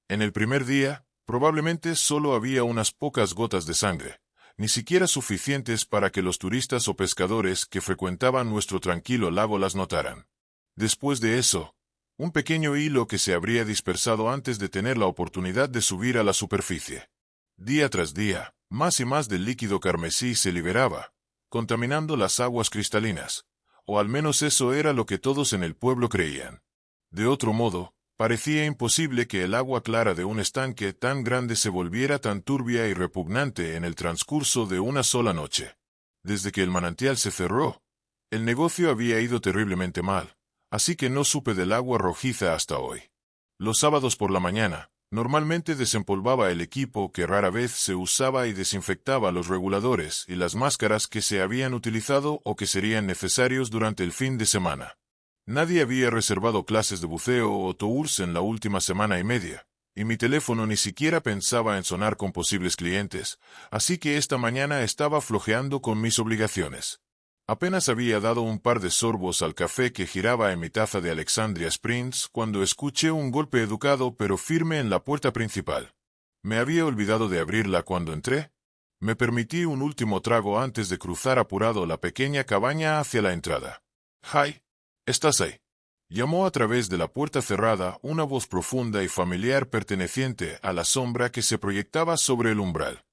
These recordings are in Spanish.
En el primer día, probablemente solo había unas pocas gotas de sangre, ni siquiera suficientes para que los turistas o pescadores que frecuentaban nuestro tranquilo lago las notaran. Después de eso, un pequeño hilo que se habría dispersado antes de tener la oportunidad de subir a la superficie. Día tras día, más y más del líquido carmesí se liberaba, contaminando las aguas cristalinas, o al menos eso era lo que todos en el pueblo creían. De otro modo, parecía imposible que el agua clara de un estanque tan grande se volviera tan turbia y repugnante en el transcurso de una sola noche. Desde que el manantial se cerró, el negocio había ido terriblemente mal, así que no supe del agua rojiza hasta hoy. Los sábados por la mañana, normalmente desempolvaba el equipo que rara vez se usaba y desinfectaba los reguladores y las máscaras que se habían utilizado o que serían necesarios durante el fin de semana. Nadie había reservado clases de buceo o tours en la última semana y media, y mi teléfono ni siquiera pensaba en sonar con posibles clientes, así que esta mañana estaba flojeando con mis obligaciones. Apenas había dado un par de sorbos al café que giraba en mi taza de Alexandria Springs cuando escuché un golpe educado pero firme en la puerta principal. Me había olvidado de abrirla cuando entré. Me permití un último trago antes de cruzar apurado la pequeña cabaña hacia la entrada. «Hi, ¿estás ahí?», llamó a través de la puerta cerrada una voz profunda y familiar perteneciente a la sombra que se proyectaba sobre el umbral.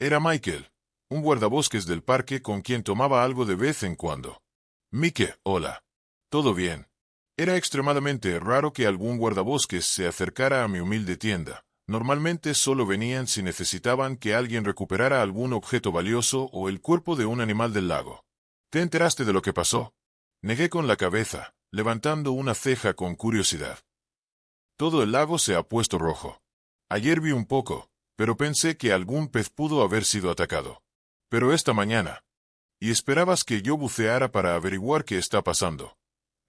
Era Michael, un guardabosques del parque con quien tomaba algo de vez en cuando. «Mike, hola. ¿Todo bien?». Era extremadamente raro que algún guardabosques se acercara a mi humilde tienda. Normalmente solo venían si necesitaban que alguien recuperara algún objeto valioso o el cuerpo de un animal del lago. «¿Te enteraste de lo que pasó?». Negué con la cabeza, levantando una ceja con curiosidad. «Todo el lago se ha puesto rojo. Ayer vi un poco, pero pensé que algún pez pudo haber sido atacado. Pero esta mañana. ¿Y esperabas que yo buceara para averiguar qué está pasando?».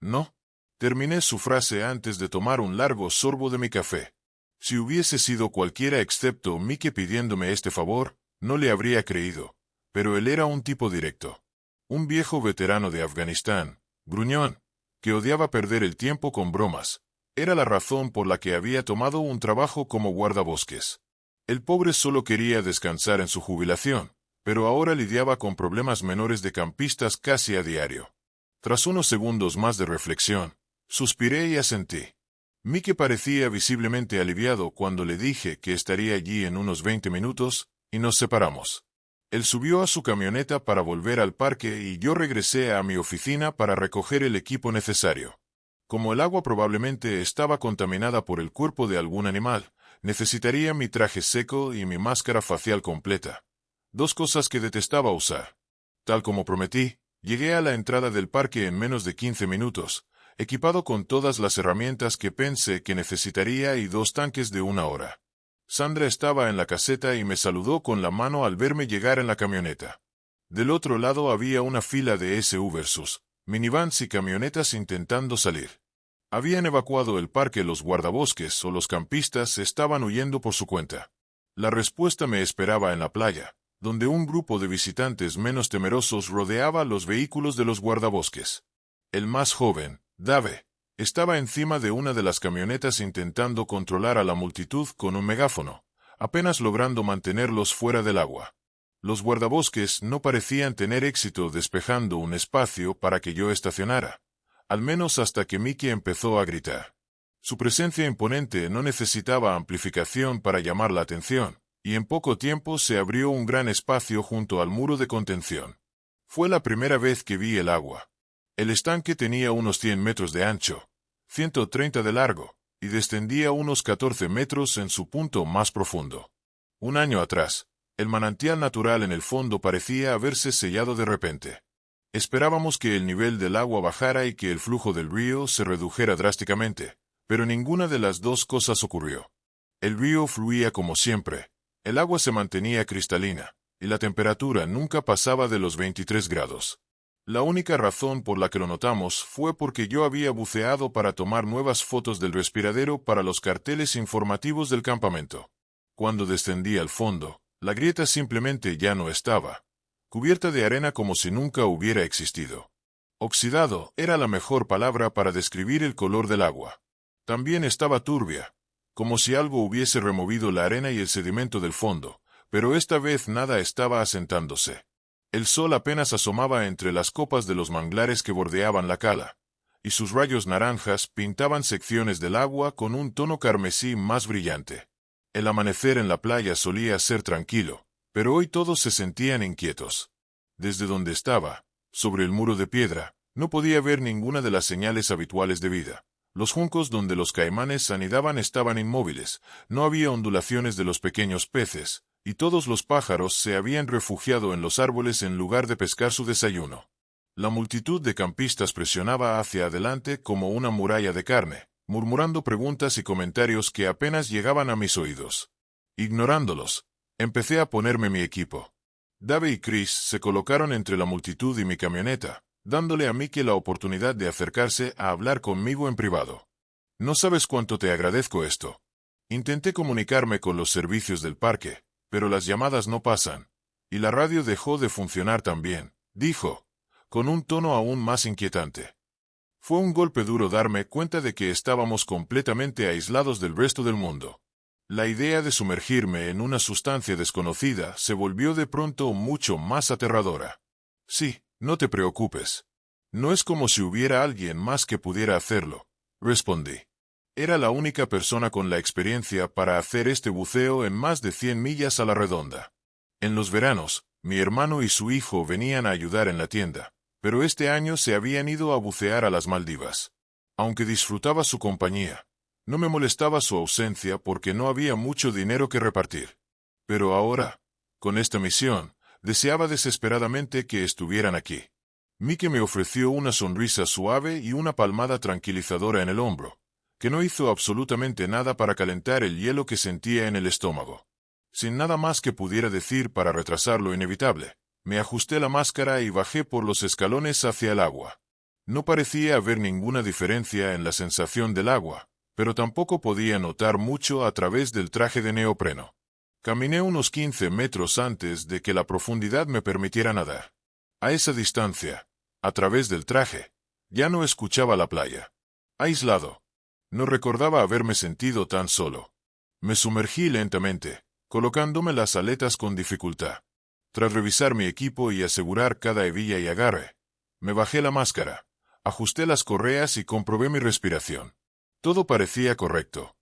«No». Terminé su frase antes de tomar un largo sorbo de mi café. Si hubiese sido cualquiera excepto Mike pidiéndome este favor, no le habría creído. Pero él era un tipo directo. Un viejo veterano de Afganistán, gruñón, que odiaba perder el tiempo con bromas. Era la razón por la que había tomado un trabajo como guardabosques. El pobre solo quería descansar en su jubilación, pero ahora lidiaba con problemas menores de campistas casi a diario. Tras unos segundos más de reflexión, suspiré y asentí. Mike parecía visiblemente aliviado cuando le dije que estaría allí en unos 20 minutos, y nos separamos. Él subió a su camioneta para volver al parque y yo regresé a mi oficina para recoger el equipo necesario. Como el agua probablemente estaba contaminada por el cuerpo de algún animal, necesitaría mi traje seco y mi máscara facial completa. Dos cosas que detestaba usar. Tal como prometí, llegué a la entrada del parque en menos de 15 minutos, equipado con todas las herramientas que pensé que necesitaría y 2 tanques de 1 hora. Sandra estaba en la caseta y me saludó con la mano al verme llegar en la camioneta. Del otro lado había una fila de SUVs, minivans y camionetas intentando salir. Habían evacuado el parque los guardabosques o los campistas estaban huyendo por su cuenta. La respuesta me esperaba en la playa, donde un grupo de visitantes menos temerosos rodeaba los vehículos de los guardabosques. El más joven, Dave, estaba encima de una de las camionetas intentando controlar a la multitud con un megáfono, apenas logrando mantenerlos fuera del agua. Los guardabosques no parecían tener éxito despejando un espacio para que yo estacionara, al menos hasta que Mickey empezó a gritar. Su presencia imponente no necesitaba amplificación para llamar la atención, y en poco tiempo se abrió un gran espacio junto al muro de contención. Fue la primera vez que vi el agua. El estanque tenía unos 100 metros de ancho, 130 de largo, y descendía unos 14 metros en su punto más profundo. Un año atrás, el manantial natural en el fondo parecía haberse sellado de repente. Esperábamos que el nivel del agua bajara y que el flujo del río se redujera drásticamente, pero ninguna de las dos cosas ocurrió. El río fluía como siempre, el agua se mantenía cristalina, y la temperatura nunca pasaba de los 23 grados. La única razón por la que lo notamos fue porque yo había buceado para tomar nuevas fotos del respiradero para los carteles informativos del campamento. Cuando descendí al fondo, la grieta simplemente ya no estaba, cubierta de arena como si nunca hubiera existido. Oxidado era la mejor palabra para describir el color del agua. También estaba turbia, como si algo hubiese removido la arena y el sedimento del fondo, pero esta vez nada estaba asentándose. El sol apenas asomaba entre las copas de los manglares que bordeaban la cala, y sus rayos naranjas pintaban secciones del agua con un tono carmesí más brillante. El amanecer en la playa solía ser tranquilo, pero hoy todos se sentían inquietos. Desde donde estaba, sobre el muro de piedra, no podía ver ninguna de las señales habituales de vida. Los juncos donde los caimanes anidaban estaban inmóviles, no había ondulaciones de los pequeños peces, y todos los pájaros se habían refugiado en los árboles en lugar de pescar su desayuno. La multitud de campistas presionaba hacia adelante como una muralla de carne, murmurando preguntas y comentarios que apenas llegaban a mis oídos. Ignorándolos, empecé a ponerme mi equipo. Dave y Chris se colocaron entre la multitud y mi camioneta, dándole a Mickey la oportunidad de acercarse a hablar conmigo en privado. No sabes cuánto te agradezco esto. Intenté comunicarme con los servicios del parque, pero las llamadas no pasan, y la radio dejó de funcionar también, dijo, con un tono aún más inquietante. Fue un golpe duro darme cuenta de que estábamos completamente aislados del resto del mundo. La idea de sumergirme en una sustancia desconocida se volvió de pronto mucho más aterradora. Sí, no te preocupes. No es como si hubiera alguien más que pudiera hacerlo, respondí. Era la única persona con la experiencia para hacer este buceo en más de 100 millas a la redonda. En los veranos, mi hermano y su hijo venían a ayudar en la tienda, pero este año se habían ido a bucear a las Maldivas. Aunque disfrutaba su compañía, no me molestaba su ausencia porque no había mucho dinero que repartir. Pero ahora, con esta misión, deseaba desesperadamente que estuvieran aquí. Mickey me ofreció una sonrisa suave y una palmada tranquilizadora en el hombro, que no hizo absolutamente nada para calentar el hielo que sentía en el estómago. Sin nada más que pudiera decir para retrasar lo inevitable, me ajusté la máscara y bajé por los escalones hacia el agua. No parecía haber ninguna diferencia en la sensación del agua, pero tampoco podía notar mucho a través del traje de neopreno. Caminé unos 15 metros antes de que la profundidad me permitiera nadar. A esa distancia, a través del traje, ya no escuchaba la playa. Aislado. No recordaba haberme sentido tan solo. Me sumergí lentamente, colocándome las aletas con dificultad. Tras revisar mi equipo y asegurar cada hebilla y agarre, me bajé la máscara, ajusté las correas y comprobé mi respiración. Todo parecía correcto.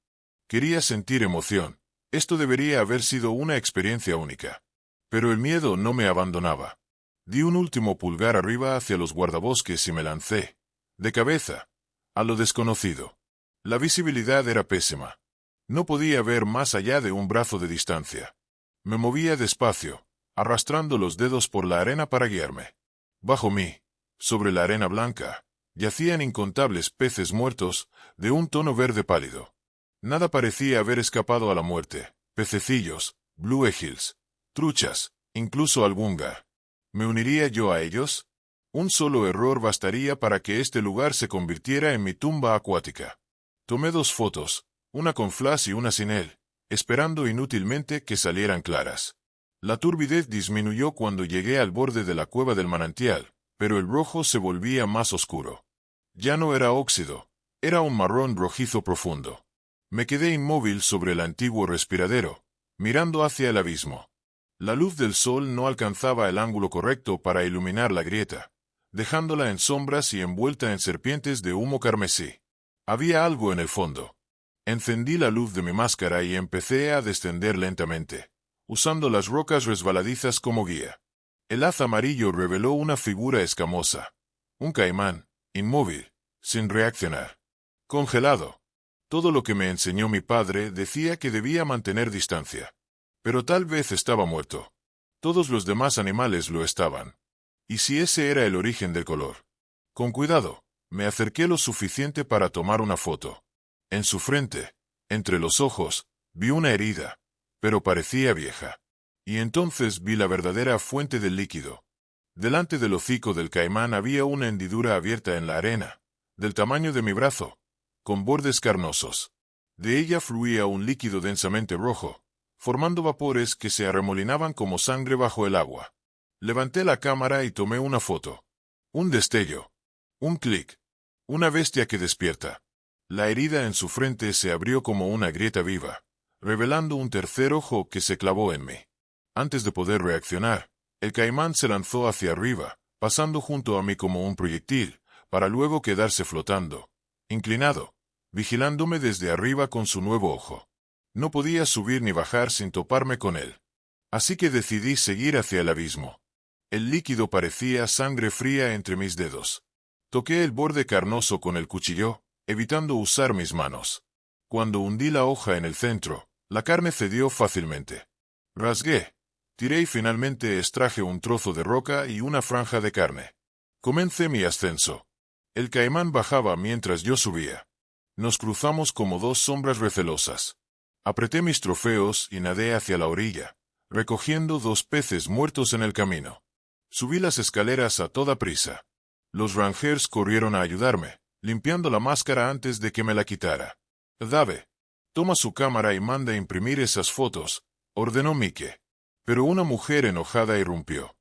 Quería sentir emoción. Esto debería haber sido una experiencia única. Pero el miedo no me abandonaba. Di un último pulgar arriba hacia los guardabosques y me lancé, de cabeza, a lo desconocido. La visibilidad era pésima. No podía ver más allá de un brazo de distancia. Me movía despacio, arrastrando los dedos por la arena para guiarme. Bajo mí, sobre la arena blanca, yacían incontables peces muertos, de un tono verde pálido. Nada parecía haber escapado a la muerte: pececillos, blue eagles, truchas, incluso algunga. ¿Me uniría yo a ellos? Un solo error bastaría para que este lugar se convirtiera en mi tumba acuática. Tomé 2 fotos, una con flash y una sin él, esperando inútilmente que salieran claras. La turbidez disminuyó cuando llegué al borde de la cueva del manantial, pero el rojo se volvía más oscuro. Ya no era óxido, era un marrón rojizo profundo. Me quedé inmóvil sobre el antiguo respiradero, mirando hacia el abismo. La luz del sol no alcanzaba el ángulo correcto para iluminar la grieta, dejándola en sombras y envuelta en serpientes de humo carmesí. Había algo en el fondo. Encendí la luz de mi máscara y empecé a descender lentamente, usando las rocas resbaladizas como guía. El haz amarillo reveló una figura escamosa. Un caimán, inmóvil, sin reaccionar. Congelado. Todo lo que me enseñó mi padre decía que debía mantener distancia. Pero tal vez estaba muerto. Todos los demás animales lo estaban. ¿Y si ese era el origen del color? Con cuidado, me acerqué lo suficiente para tomar una foto. En su frente, entre los ojos, vi una herida, pero parecía vieja. Y entonces vi la verdadera fuente del líquido. Delante del hocico del caimán había una hendidura abierta en la arena, del tamaño de mi brazo, con bordes carnosos. De ella fluía un líquido densamente rojo, formando vapores que se arremolinaban como sangre bajo el agua. Levanté la cámara y tomé una foto. Un destello. Un clic. Una bestia que despierta. La herida en su frente se abrió como una grieta viva, revelando un tercer ojo que se clavó en mí. Antes de poder reaccionar, el caimán se lanzó hacia arriba, pasando junto a mí como un proyectil, para luego quedarse flotando, inclinado, vigilándome desde arriba con su nuevo ojo. No podía subir ni bajar sin toparme con él. Así que decidí seguir hacia el abismo. El líquido parecía sangre fría entre mis dedos. Toqué el borde carnoso con el cuchillo, evitando usar mis manos. Cuando hundí la hoja en el centro, la carne cedió fácilmente. Rasgué, tiré y finalmente extraje un trozo de roca y una franja de carne. Comencé mi ascenso. El caimán bajaba mientras yo subía. Nos cruzamos como dos sombras recelosas. Apreté mis trofeos y nadé hacia la orilla, recogiendo 2 peces muertos en el camino. Subí las escaleras a toda prisa. Los rangers corrieron a ayudarme, limpiando la máscara antes de que me la quitara. Dave, toma su cámara y manda imprimir esas fotos, ordenó Mike. Pero una mujer enojada irrumpió.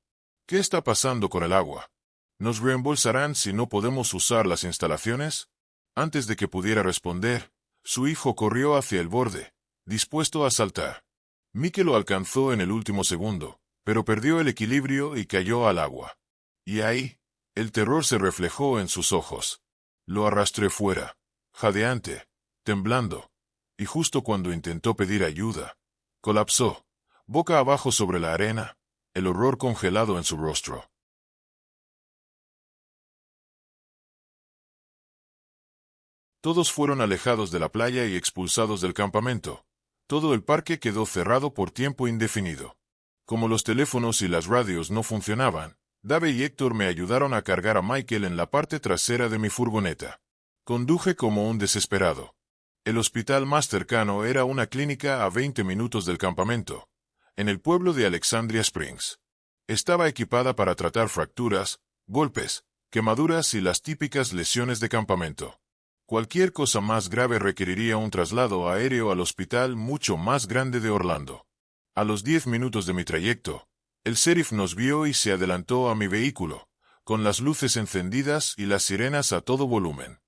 ¿Qué está pasando con el agua? ¿Nos reembolsarán si no podemos usar las instalaciones? Antes de que pudiera responder, su hijo corrió hacia el borde, dispuesto a saltar. Mike lo alcanzó en el último segundo, pero perdió el equilibrio y cayó al agua. Y ahí, el terror se reflejó en sus ojos. Lo arrastré fuera, jadeante, temblando, y justo cuando intentó pedir ayuda, colapsó, boca abajo sobre la arena, el horror congelado en su rostro. Todos fueron alejados de la playa y expulsados del campamento. Todo el parque quedó cerrado por tiempo indefinido. Como los teléfonos y las radios no funcionaban, Dave y Héctor me ayudaron a cargar a Michael en la parte trasera de mi furgoneta. Conduje como un desesperado. El hospital más cercano era una clínica a 20 minutos del campamento, en el pueblo de Alexandria Springs. Estaba equipada para tratar fracturas, golpes, quemaduras y las típicas lesiones de campamento. Cualquier cosa más grave requeriría un traslado aéreo al hospital mucho más grande de Orlando. A los 10 minutos de mi trayecto, el sheriff nos vio y se adelantó a mi vehículo, con las luces encendidas y las sirenas a todo volumen.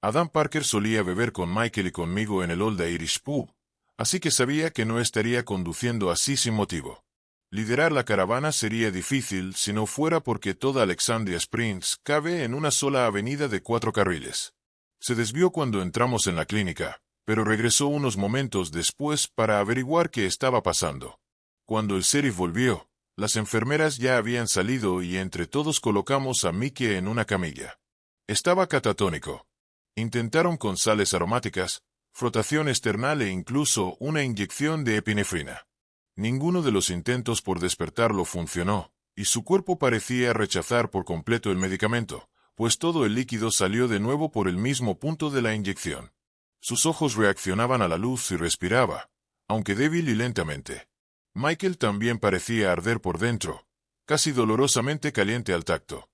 Adam Parker solía beber con Michael y conmigo en el Old Irish Pub, así que sabía que no estaría conduciendo así sin motivo. Liderar la caravana sería difícil si no fuera porque toda Alexandria Springs cabe en una sola avenida de 4 carriles. Se desvió cuando entramos en la clínica, pero regresó unos momentos después para averiguar qué estaba pasando. Cuando el sheriff volvió, las enfermeras ya habían salido y entre todos colocamos a Mickey en una camilla. Estaba catatónico. Intentaron con sales aromáticas, frotación external e incluso una inyección de epinefrina. Ninguno de los intentos por despertarlo funcionó, y su cuerpo parecía rechazar por completo el medicamento, pues todo el líquido salió de nuevo por el mismo punto de la inyección. Sus ojos reaccionaban a la luz y respiraba, aunque débil y lentamente. Michael también parecía arder por dentro, casi dolorosamente caliente al tacto.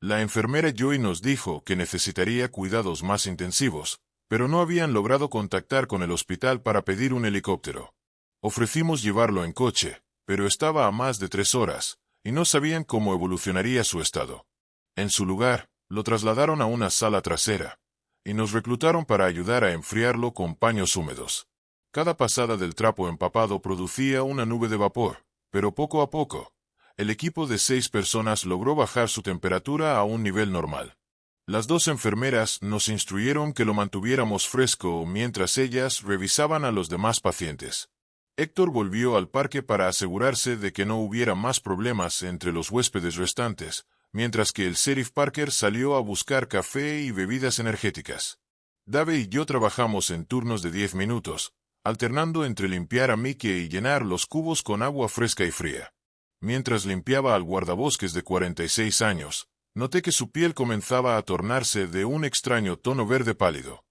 La enfermera Joy nos dijo que necesitaría cuidados más intensivos, pero no habían logrado contactar con el hospital para pedir un helicóptero. Ofrecimos llevarlo en coche, pero estaba a más de 3 horas, y no sabían cómo evolucionaría su estado. En su lugar, lo trasladaron a una sala trasera, y nos reclutaron para ayudar a enfriarlo con paños húmedos. Cada pasada del trapo empapado producía una nube de vapor, pero poco a poco, el equipo de 6 personas logró bajar su temperatura a un nivel normal. Las 2 enfermeras nos instruyeron que lo mantuviéramos fresco mientras ellas revisaban a los demás pacientes. Héctor volvió al parque para asegurarse de que no hubiera más problemas entre los huéspedes restantes, mientras que el sheriff Parker salió a buscar café y bebidas energéticas. Dave y yo trabajamos en turnos de 10 minutos, alternando entre limpiar a Mickey y llenar los cubos con agua fresca y fría. Mientras limpiaba al guardabosques de 46 años, noté que su piel comenzaba a tornarse de un extraño tono verde pálido,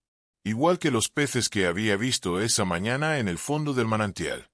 igual que los peces que había visto esa mañana en el fondo del manantial.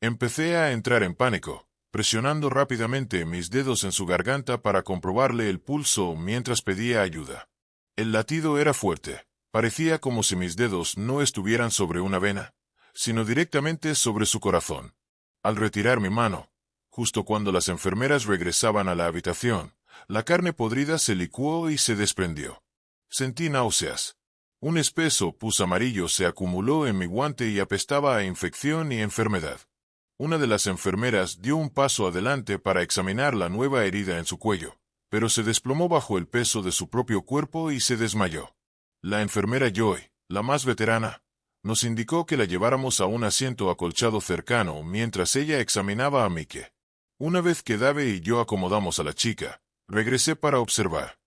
Empecé a entrar en pánico, presionando rápidamente mis dedos en su garganta para comprobarle el pulso mientras pedía ayuda. El latido era fuerte, parecía como si mis dedos no estuvieran sobre una vena, sino directamente sobre su corazón. Al retirar mi mano, justo cuando las enfermeras regresaban a la habitación, la carne podrida se licuó y se desprendió. Sentí náuseas. Un espeso pus amarillo se acumuló en mi guante y apestaba a infección y enfermedad. Una de las enfermeras dio un paso adelante para examinar la nueva herida en su cuello, pero se desplomó bajo el peso de su propio cuerpo y se desmayó. La enfermera Joy, la más veterana, nos indicó que la lleváramos a un asiento acolchado cercano mientras ella examinaba a Mike. Una vez que Dave y yo acomodamos a la chica, regresé para observar.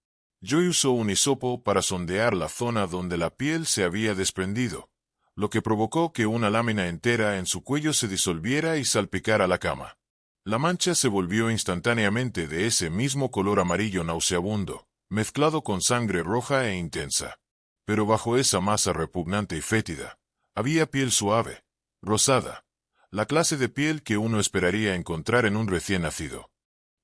Joy usó un hisopo para sondear la zona donde la piel se había desprendido, lo que provocó que una lámina entera en su cuello se disolviera y salpicara la cama. La mancha se volvió instantáneamente de ese mismo color amarillo nauseabundo, mezclado con sangre roja e intensa. Pero bajo esa masa repugnante y fétida, había piel suave, rosada, la clase de piel que uno esperaría encontrar en un recién nacido.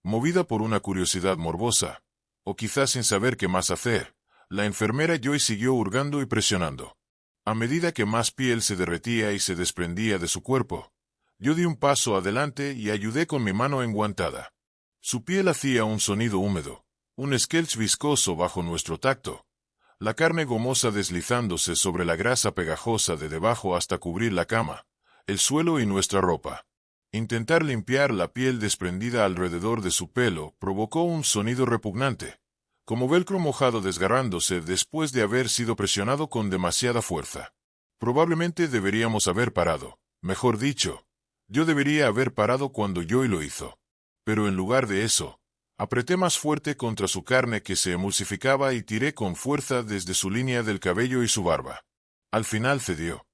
Movida por una curiosidad morbosa, o quizás sin saber qué más hacer, la enfermera Joy siguió hurgando y presionando. A medida que más piel se derretía y se desprendía de su cuerpo, yo di un paso adelante y ayudé con mi mano enguantada. Su piel hacía un sonido húmedo, un squelch viscoso bajo nuestro tacto, la carne gomosa deslizándose sobre la grasa pegajosa de debajo hasta cubrir la cama, el suelo y nuestra ropa. Intentar limpiar la piel desprendida alrededor de su pelo provocó un sonido repugnante, como velcro mojado desgarrándose después de haber sido presionado con demasiada fuerza. Probablemente deberíamos haber parado, mejor dicho, yo debería haber parado cuando Joy lo hizo. Pero en lugar de eso, apreté más fuerte contra su carne que se emulsificaba y tiré con fuerza desde su línea del cabello y su barba. Al final cedió,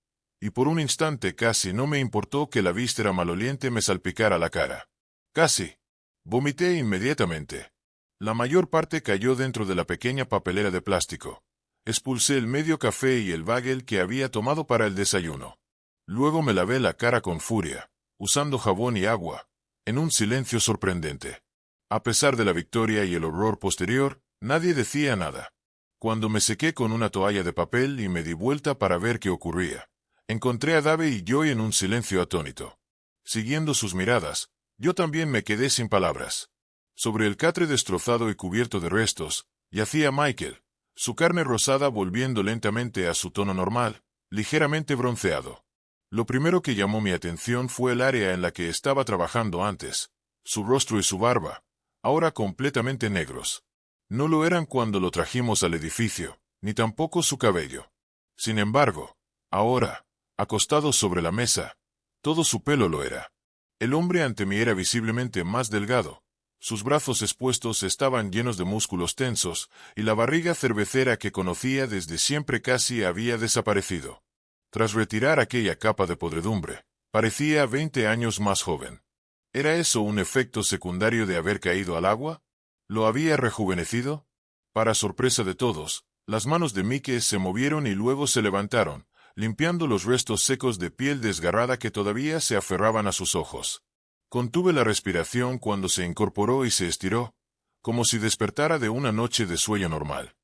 y por un instante casi no me importó que la víscera maloliente me salpicara la cara. Casi. Vomité inmediatamente. La mayor parte cayó dentro de la pequeña papelera de plástico. Expulsé el medio café y el bagel que había tomado para el desayuno. Luego me lavé la cara con furia, usando jabón y agua, en un silencio sorprendente. A pesar de la victoria y el horror posterior, nadie decía nada. Cuando me sequé con una toalla de papel y me di vuelta para ver qué ocurría, encontré a Dave y Joy en un silencio atónito. Siguiendo sus miradas, yo también me quedé sin palabras. Sobre el catre destrozado y cubierto de restos, yacía Michael, su carne rosada volviendo lentamente a su tono normal, ligeramente bronceado. Lo primero que llamó mi atención fue el área en la que estaba trabajando antes, su rostro y su barba, ahora completamente negros. No lo eran cuando lo trajimos al edificio, ni tampoco su cabello. Sin embargo, ahora, acostado sobre la mesa, todo su pelo lo era. El hombre ante mí era visiblemente más delgado. Sus brazos expuestos estaban llenos de músculos tensos, y la barriga cervecera que conocía desde siempre casi había desaparecido. Tras retirar aquella capa de podredumbre, parecía 20 años más joven. ¿Era eso un efecto secundario de haber caído al agua? ¿Lo había rejuvenecido? Para sorpresa de todos, las manos de Mike se movieron y luego se levantaron, limpiando los restos secos de piel desgarrada que todavía se aferraban a sus ojos. Contuve la respiración cuando se incorporó y se estiró, como si despertara de una noche de sueño normal.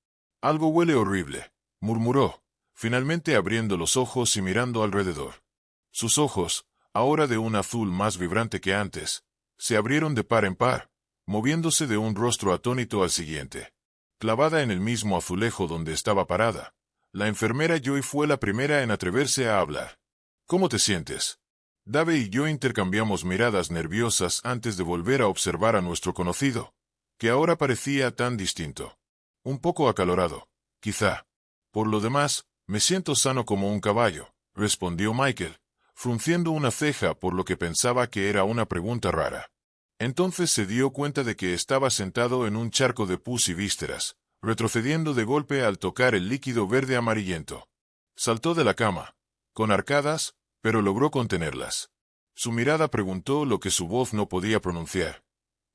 Algo huele horrible, murmuró, finalmente abriendo los ojos y mirando alrededor. Sus ojos, ahora de un azul más vibrante que antes, se abrieron de par en par, moviéndose de un rostro atónito al siguiente. Clavada en el mismo azulejo donde estaba parada, la enfermera Joy fue la primera en atreverse a hablar. ¿Cómo te sientes? Dave y yo intercambiamos miradas nerviosas antes de volver a observar a nuestro conocido, que ahora parecía tan distinto. Un poco acalorado, quizá. Por lo demás, me siento sano como un caballo, respondió Michael, frunciendo una ceja por lo que pensaba que era una pregunta rara. Entonces se dio cuenta de que estaba sentado en un charco de pus y vísceras, retrocediendo de golpe al tocar el líquido verde amarillento. Saltó de la cama, con arcadas, pero logró contenerlas. Su mirada preguntó lo que su voz no podía pronunciar.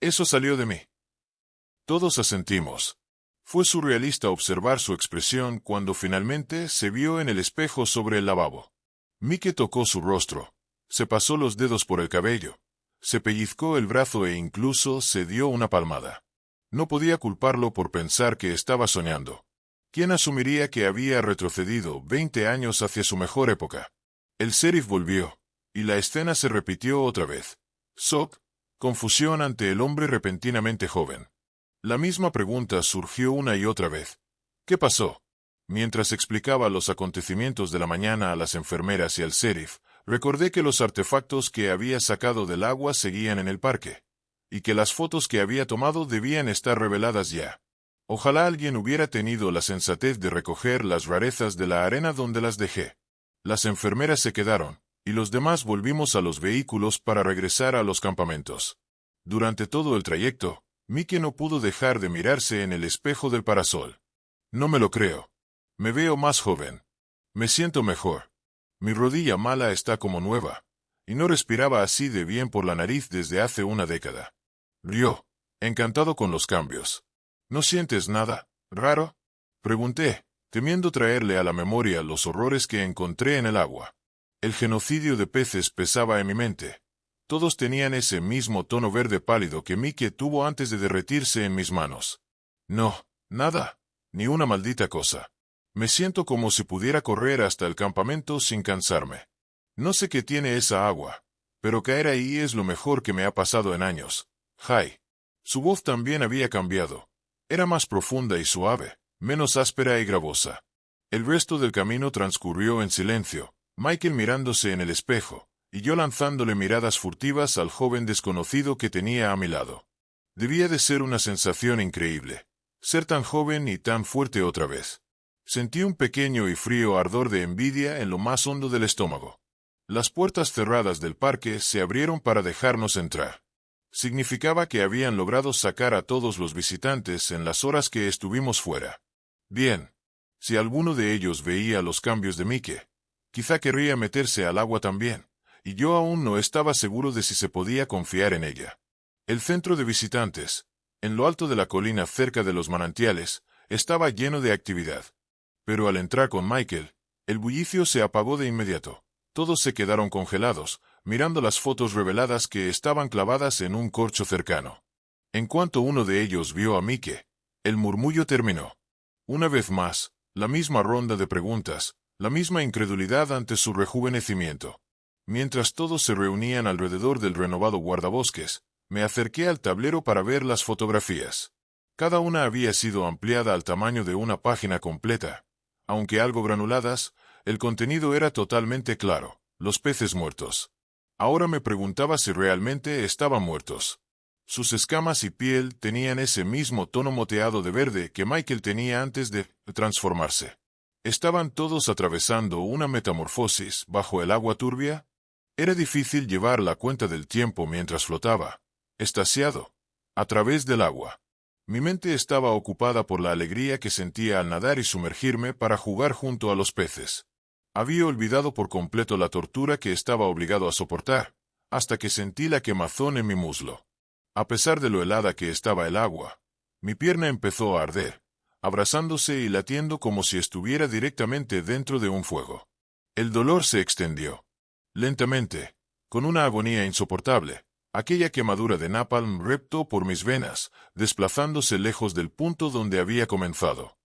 Eso salió de mí. Todos asentimos. Fue surrealista observar su expresión cuando finalmente se vio en el espejo sobre el lavabo. Mike tocó su rostro, se pasó los dedos por el cabello, se pellizcó el brazo e incluso se dio una palmada. No podía culparlo por pensar que estaba soñando. ¿Quién asumiría que había retrocedido 20 años hacia su mejor época? El sheriff volvió, y la escena se repitió otra vez. Shock, confusión ante el hombre repentinamente joven. La misma pregunta surgió una y otra vez. ¿Qué pasó? Mientras explicaba los acontecimientos de la mañana a las enfermeras y al sheriff, recordé que los artefactos que había sacado del agua seguían en el parque, y que las fotos que había tomado debían estar reveladas ya. Ojalá alguien hubiera tenido la sensatez de recoger las rarezas de la arena donde las dejé. Las enfermeras se quedaron, y los demás volvimos a los vehículos para regresar a los campamentos. Durante todo el trayecto, Mickey no pudo dejar de mirarse en el espejo del parasol. No me lo creo. Me veo más joven. Me siento mejor. Mi rodilla mala está como nueva, y no respiraba así de bien por la nariz desde hace una década. Rió, encantado con los cambios. ¿No sientes nada raro?, pregunté, temiendo traerle a la memoria los horrores que encontré en el agua. El genocidio de peces pesaba en mi mente. Todos tenían ese mismo tono verde pálido que Mickey tuvo antes de derretirse en mis manos. No, nada, ni una maldita cosa. Me siento como si pudiera correr hasta el campamento sin cansarme. No sé qué tiene esa agua, pero caer ahí es lo mejor que me ha pasado en años. Jai. Su voz también había cambiado. Era más profunda y suave, menos áspera y gravosa. El resto del camino transcurrió en silencio, Michael mirándose en el espejo, y yo lanzándole miradas furtivas al joven desconocido que tenía a mi lado. Debía de ser una sensación increíble, ser tan joven y tan fuerte otra vez. Sentí un pequeño y frío ardor de envidia en lo más hondo del estómago. Las puertas cerradas del parque se abrieron para dejarnos entrar. Significaba que habían logrado sacar a todos los visitantes en las horas que estuvimos fuera. Bien. Si alguno de ellos veía los cambios de Mickey, quizá querría meterse al agua también, y yo aún no estaba seguro de si se podía confiar en ella. El centro de visitantes, en lo alto de la colina cerca de los manantiales, estaba lleno de actividad. Pero al entrar con Michael, el bullicio se apagó de inmediato. Todos se quedaron congelados, mirando las fotos reveladas que estaban clavadas en un corcho cercano. En cuanto uno de ellos vio a Mickey, el murmullo terminó. Una vez más, la misma ronda de preguntas, la misma incredulidad ante su rejuvenecimiento. Mientras todos se reunían alrededor del renovado guardabosques, me acerqué al tablero para ver las fotografías. Cada una había sido ampliada al tamaño de una página completa. Aunque algo granuladas, el contenido era totalmente claro: los peces muertos. Ahora me preguntaba si realmente estaban muertos. Sus escamas y piel tenían ese mismo tono moteado de verde que Michael tenía antes de transformarse. ¿Estaban todos atravesando una metamorfosis bajo el agua turbia? Era difícil llevar la cuenta del tiempo mientras flotaba, extasiado, a través del agua. Mi mente estaba ocupada por la alegría que sentía al nadar y sumergirme para jugar junto a los peces. Había olvidado por completo la tortura que estaba obligado a soportar, hasta que sentí la quemazón en mi muslo. A pesar de lo helada que estaba el agua, mi pierna empezó a arder, abrasándose y latiendo como si estuviera directamente dentro de un fuego. El dolor se extendió. Lentamente, con una agonía insoportable, aquella quemadura de napalm reptó por mis venas, desplazándose lejos del punto donde había comenzado.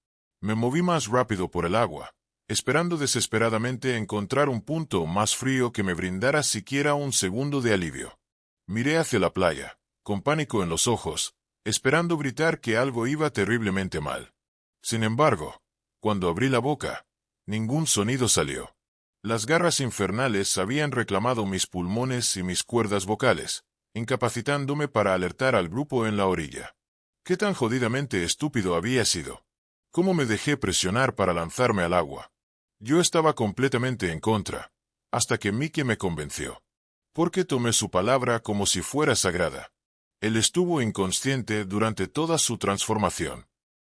Me moví más rápido por el agua, esperando desesperadamente encontrar un punto más frío que me brindara siquiera un segundo de alivio. Miré hacia la playa, con pánico en los ojos, esperando gritar que algo iba terriblemente mal. Sin embargo, cuando abrí la boca, ningún sonido salió. Las garras infernales habían reclamado mis pulmones y mis cuerdas vocales, incapacitándome para alertar al grupo en la orilla. ¿Qué tan jodidamente estúpido había sido? ¿Cómo me dejé presionar para lanzarme al agua? Yo estaba completamente en contra, hasta que Mickey me convenció. Porque tomé su palabra como si fuera sagrada. Él estuvo inconsciente durante toda su transformación.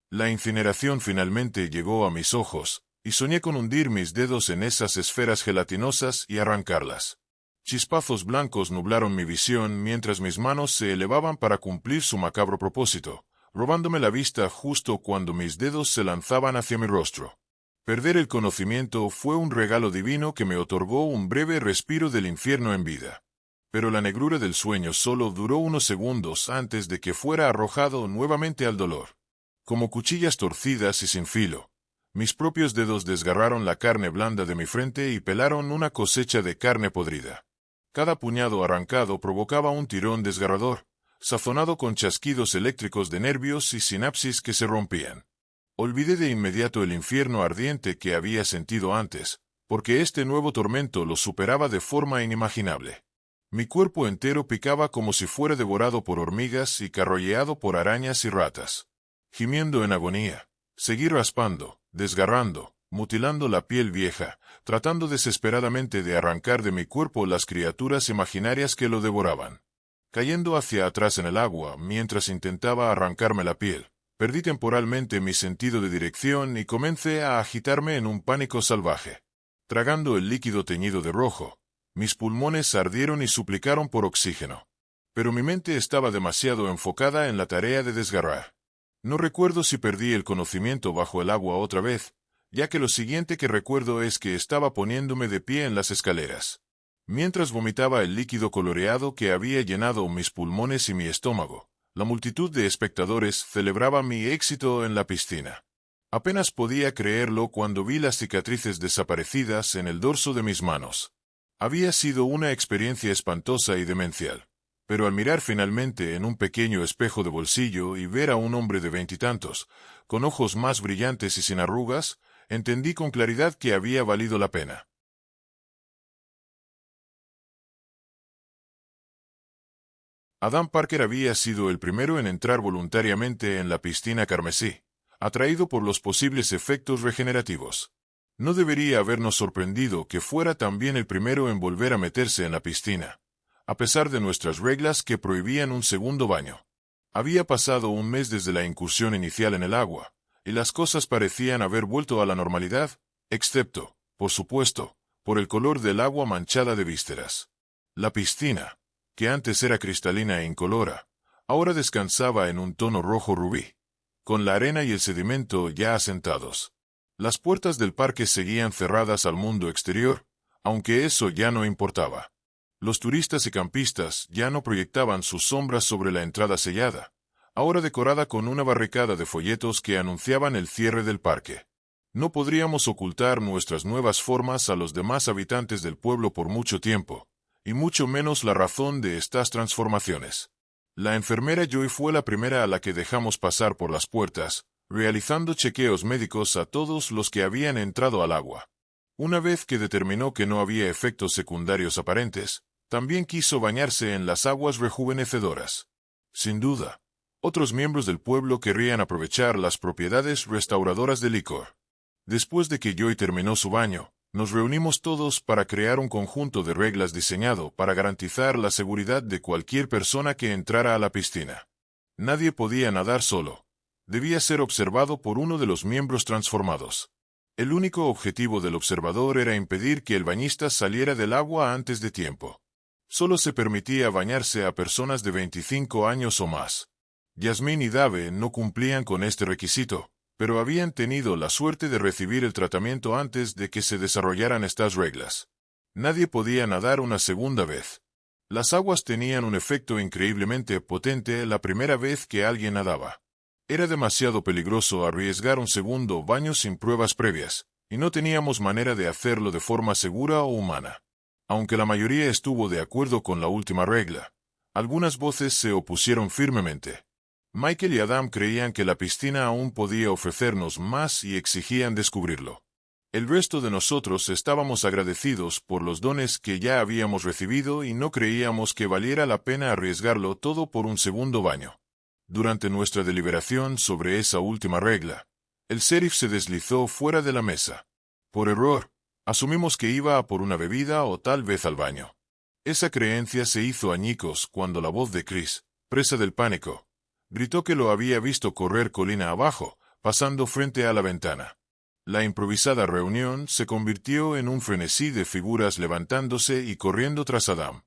La incineración finalmente llegó a mis ojos, y soñé con hundir mis dedos en esas esferas gelatinosas y arrancarlas. Chispazos blancos nublaron mi visión mientras mis manos se elevaban para cumplir su macabro propósito, robándome la vista justo cuando mis dedos se lanzaban hacia mi rostro. Perder el conocimiento fue un regalo divino que me otorgó un breve respiro del infierno en vida. Pero la negrura del sueño solo duró unos segundos antes de que fuera arrojado nuevamente al dolor. Como cuchillas torcidas y sin filo, mis propios dedos desgarraron la carne blanda de mi frente y pelaron una cosecha de carne podrida. Cada puñado arrancado provocaba un tirón desgarrador, sazonado con chasquidos eléctricos de nervios y sinapsis que se rompían. Olvidé de inmediato el infierno ardiente que había sentido antes, porque este nuevo tormento lo superaba de forma inimaginable. Mi cuerpo entero picaba como si fuera devorado por hormigas y carroñado por arañas y ratas. Gimiendo en agonía, seguí raspando, desgarrando, mutilando la piel vieja, tratando desesperadamente de arrancar de mi cuerpo las criaturas imaginarias que lo devoraban. Cayendo hacia atrás en el agua mientras intentaba arrancarme la piel, perdí temporalmente mi sentido de dirección y comencé a agitarme en un pánico salvaje. Tragando el líquido teñido de rojo, mis pulmones ardieron y suplicaron por oxígeno. Pero mi mente estaba demasiado enfocada en la tarea de desgarrar. No recuerdo si perdí el conocimiento bajo el agua otra vez, ya que lo siguiente que recuerdo es que estaba poniéndome de pie en las escaleras. Mientras vomitaba el líquido coloreado que había llenado mis pulmones y mi estómago, la multitud de espectadores celebraba mi éxito en la piscina. Apenas podía creerlo cuando vi las cicatrices desaparecidas en el dorso de mis manos. Había sido una experiencia espantosa y demencial, pero al mirar finalmente en un pequeño espejo de bolsillo y ver a un hombre de veintitantos, con ojos más brillantes y sin arrugas, entendí con claridad que había valido la pena. Adam Parker había sido el primero en entrar voluntariamente en la piscina carmesí, atraído por los posibles efectos regenerativos. No debería habernos sorprendido que fuera también el primero en volver a meterse en la piscina, a pesar de nuestras reglas que prohibían un segundo baño. Había pasado un mes desde la incursión inicial en el agua, y las cosas parecían haber vuelto a la normalidad, excepto, por supuesto, por el color del agua manchada de vísceras. La piscina, que antes era cristalina e incolora, ahora descansaba en un tono rojo rubí, con la arena y el sedimento ya asentados. Las puertas del parque seguían cerradas al mundo exterior, aunque eso ya no importaba. Los turistas y campistas ya no proyectaban sus sombras sobre la entrada sellada, ahora decorada con una barricada de folletos que anunciaban el cierre del parque. No podríamos ocultar nuestras nuevas formas a los demás habitantes del pueblo por mucho tiempo, y mucho menos la razón de estas transformaciones. La enfermera Joy fue la primera a la que dejamos pasar por las puertas, realizando chequeos médicos a todos los que habían entrado al agua. Una vez que determinó que no había efectos secundarios aparentes, también quiso bañarse en las aguas rejuvenecedoras. Sin duda, otros miembros del pueblo querrían aprovechar las propiedades restauradoras del licor. Después de que Joy terminó su baño, nos reunimos todos para crear un conjunto de reglas diseñado para garantizar la seguridad de cualquier persona que entrara a la piscina. Nadie podía nadar solo. Debía ser observado por uno de los miembros transformados. El único objetivo del observador era impedir que el bañista saliera del agua antes de tiempo. Solo se permitía bañarse a personas de 25 años o más. Yasmín y Dave no cumplían con este requisito, pero habían tenido la suerte de recibir el tratamiento antes de que se desarrollaran estas reglas. Nadie podía nadar una segunda vez. Las aguas tenían un efecto increíblemente potente la primera vez que alguien nadaba. Era demasiado peligroso arriesgar un segundo baño sin pruebas previas, y no teníamos manera de hacerlo de forma segura o humana. Aunque la mayoría estuvo de acuerdo con la última regla, algunas voces se opusieron firmemente. Michael y Adam creían que la piscina aún podía ofrecernos más y exigían descubrirlo. El resto de nosotros estábamos agradecidos por los dones que ya habíamos recibido y no creíamos que valiera la pena arriesgarlo todo por un segundo baño. Durante nuestra deliberación sobre esa última regla, el sheriff se deslizó fuera de la mesa. Por error, asumimos que iba a por una bebida o tal vez al baño. Esa creencia se hizo añicos cuando la voz de Chris, presa del pánico, gritó que lo había visto correr colina abajo, pasando frente a la ventana. La improvisada reunión se convirtió en un frenesí de figuras levantándose y corriendo tras Adam.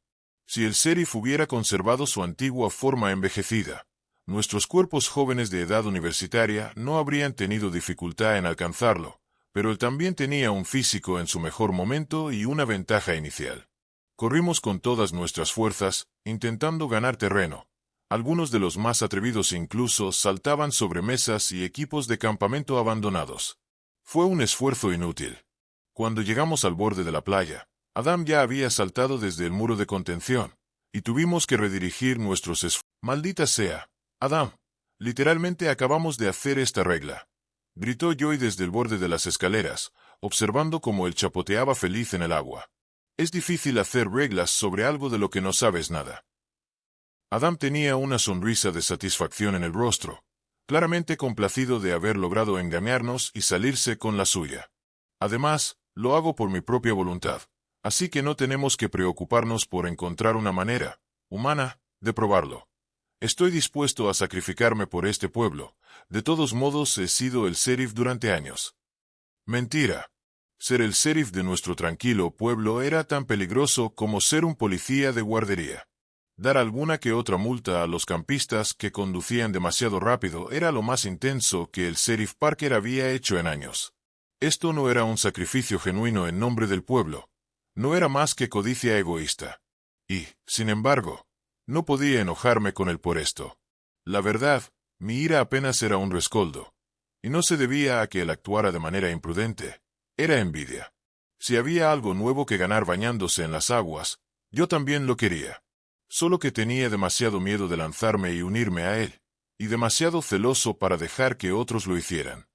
Si el sheriff hubiera conservado su antigua forma envejecida, nuestros cuerpos jóvenes de edad universitaria no habrían tenido dificultad en alcanzarlo, pero él también tenía un físico en su mejor momento y una ventaja inicial. Corrimos con todas nuestras fuerzas, intentando ganar terreno. Algunos de los más atrevidos incluso saltaban sobre mesas y equipos de campamento abandonados. Fue un esfuerzo inútil. Cuando llegamos al borde de la playa, Adam ya había saltado desde el muro de contención, y tuvimos que redirigir nuestros esfuerzos. Maldita sea, Adam, literalmente acabamos de hacer esta regla. gritó Joy desde el borde de las escaleras, observando cómo él chapoteaba feliz en el agua. Es difícil hacer reglas sobre algo de lo que no sabes nada. Adam tenía una sonrisa de satisfacción en el rostro, claramente complacido de haber logrado engañarnos y salirse con la suya. Además, lo hago por mi propia voluntad, así que no tenemos que preocuparnos por encontrar una manera, humana, de probarlo. Estoy dispuesto a sacrificarme por este pueblo. De todos modos he sido el sheriff durante años. Mentira. Ser el sheriff de nuestro tranquilo pueblo era tan peligroso como ser un policía de guardería. Dar alguna que otra multa a los campistas que conducían demasiado rápido era lo más intenso que el sheriff Parker había hecho en años. Esto no era un sacrificio genuino en nombre del pueblo. No era más que codicia egoísta. Y, sin embargo, no podía enojarme con él por esto. La verdad, mi ira apenas era un rescoldo. Y no se debía a que él actuara de manera imprudente. Era envidia. Si había algo nuevo que ganar bañándose en las aguas, yo también lo quería. Solo que tenía demasiado miedo de lanzarme y unirme a él, y demasiado celoso para dejar que otros lo hicieran.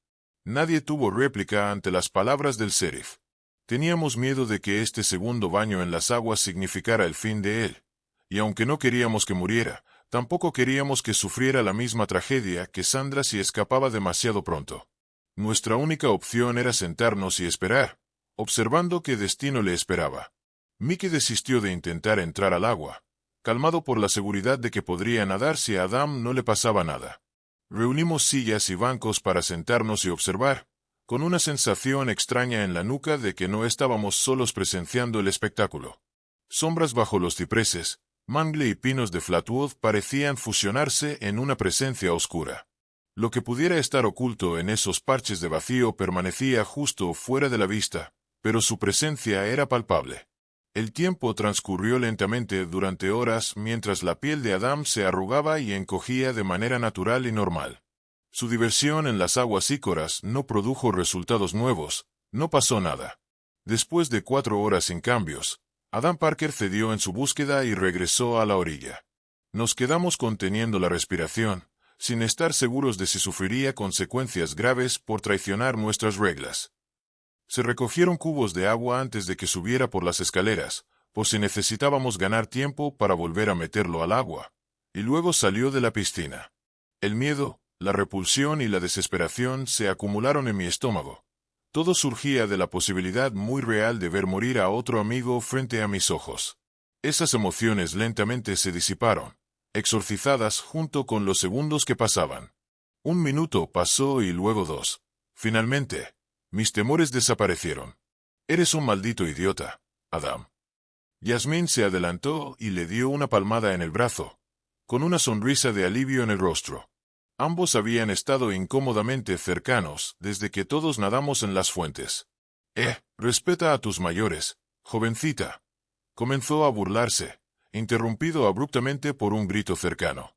Nadie tuvo réplica ante las palabras del sheriff. Teníamos miedo de que este segundo baño en las aguas significara el fin de él, y aunque no queríamos que muriera, tampoco queríamos que sufriera la misma tragedia que Sandra si escapaba demasiado pronto. Nuestra única opción era sentarnos y esperar, observando qué destino le esperaba. Mickey desistió de intentar entrar al agua, calmado por la seguridad de que podría nadar si a Adam no le pasaba nada. Reunimos sillas y bancos para sentarnos y observar, con una sensación extraña en la nuca de que no estábamos solos presenciando el espectáculo. Sombras bajo los cipreses, mangle y pinos de Flatwood parecían fusionarse en una presencia oscura. Lo que pudiera estar oculto en esos parches de vacío permanecía justo fuera de la vista, pero su presencia era palpable. El tiempo transcurrió lentamente durante horas mientras la piel de Adam se arrugaba y encogía de manera natural y normal. Su diversión en las aguas ícoras no produjo resultados nuevos, no pasó nada. Después de 4 horas sin cambios, Adam Parker cedió en su búsqueda y regresó a la orilla. Nos quedamos conteniendo la respiración, sin estar seguros de si sufriría consecuencias graves por traicionar nuestras reglas. Se recogieron cubos de agua antes de que subiera por las escaleras, por si necesitábamos ganar tiempo para volver a meterlo al agua, y luego salió de la piscina. El miedo, la repulsión y la desesperación se acumularon en mi estómago. Todo surgía de la posibilidad muy real de ver morir a otro amigo frente a mis ojos. Esas emociones lentamente se disiparon, exorcizadas junto con los segundos que pasaban. 1 minuto pasó y luego 2. Finalmente, mis temores desaparecieron. Eres un maldito idiota, Adam. Yasmín se adelantó y le dio una palmada en el brazo, con una sonrisa de alivio en el rostro. Ambos habían estado incómodamente cercanos desde que todos nadamos en las fuentes. Respeta a tus mayores, jovencita. Comenzó a burlarse, interrumpido abruptamente por un grito cercano.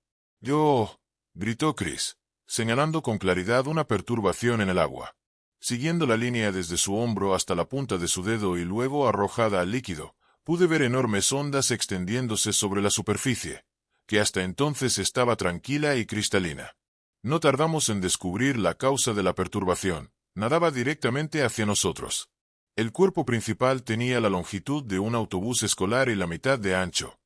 Gritó Chris, señalando con claridad una perturbación en el agua. Siguiendo la línea desde su hombro hasta la punta de su dedo y luego arrojada al líquido, pude ver enormes ondas extendiéndose sobre la superficie, que hasta entonces estaba tranquila y cristalina. No tardamos en descubrir la causa de la perturbación. Nadaba directamente hacia nosotros. El cuerpo principal tenía la longitud de un autobús escolar y la mitad de ancho.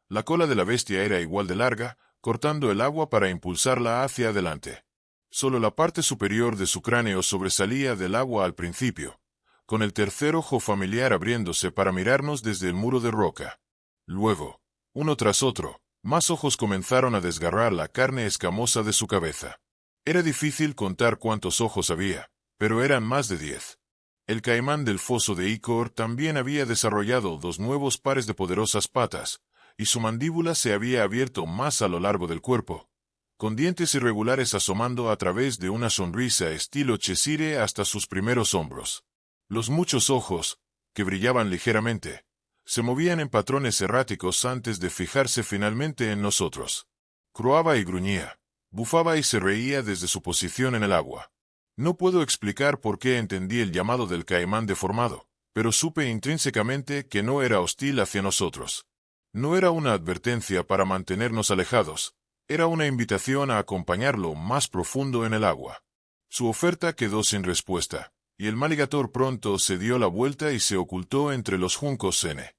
La cola de la bestia era igual de larga, cortando el agua para impulsarla hacia adelante. Solo la parte superior de su cráneo sobresalía del agua al principio, con el tercer ojo familiar abriéndose para mirarnos desde el muro de roca. Luego, uno tras otro, más ojos comenzaron a desgarrar la carne escamosa de su cabeza. Era difícil contar cuántos ojos había, pero eran más de 10. El caimán del foso de Icor también había desarrollado 2 nuevos pares de poderosas patas, y su mandíbula se había abierto más a lo largo del cuerpo, con dientes irregulares asomando a través de una sonrisa estilo Cheshire hasta sus primeros hombros. Los muchos ojos, que brillaban ligeramente, se movían en patrones erráticos antes de fijarse finalmente en nosotros. Croaba y gruñía, bufaba y se reía desde su posición en el agua. No puedo explicar por qué entendí el llamado del caimán deformado, pero supe intrínsecamente que no era hostil hacia nosotros. No era una advertencia para mantenernos alejados, era una invitación a acompañarlo más profundo en el agua. Su oferta quedó sin respuesta, y el maligator pronto se dio la vuelta y se ocultó entre los juncos N.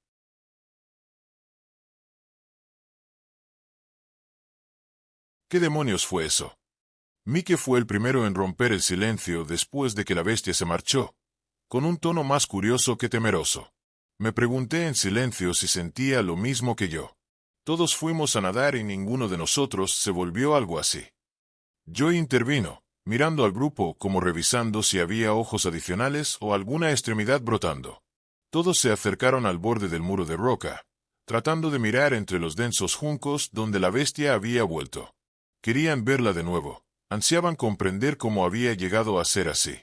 ¿Qué demonios fue eso? Mike fue el primero en romper el silencio después de que la bestia se marchó, con un tono más curioso que temeroso. Me pregunté en silencio si sentía lo mismo que yo. Todos fuimos a nadar y ninguno de nosotros se volvió algo así. Joey intervino, mirando al grupo como revisando si había ojos adicionales o alguna extremidad brotando. Todos se acercaron al borde del muro de roca, tratando de mirar entre los densos juncos donde la bestia había vuelto. Querían verla de nuevo, ansiaban comprender cómo había llegado a ser así.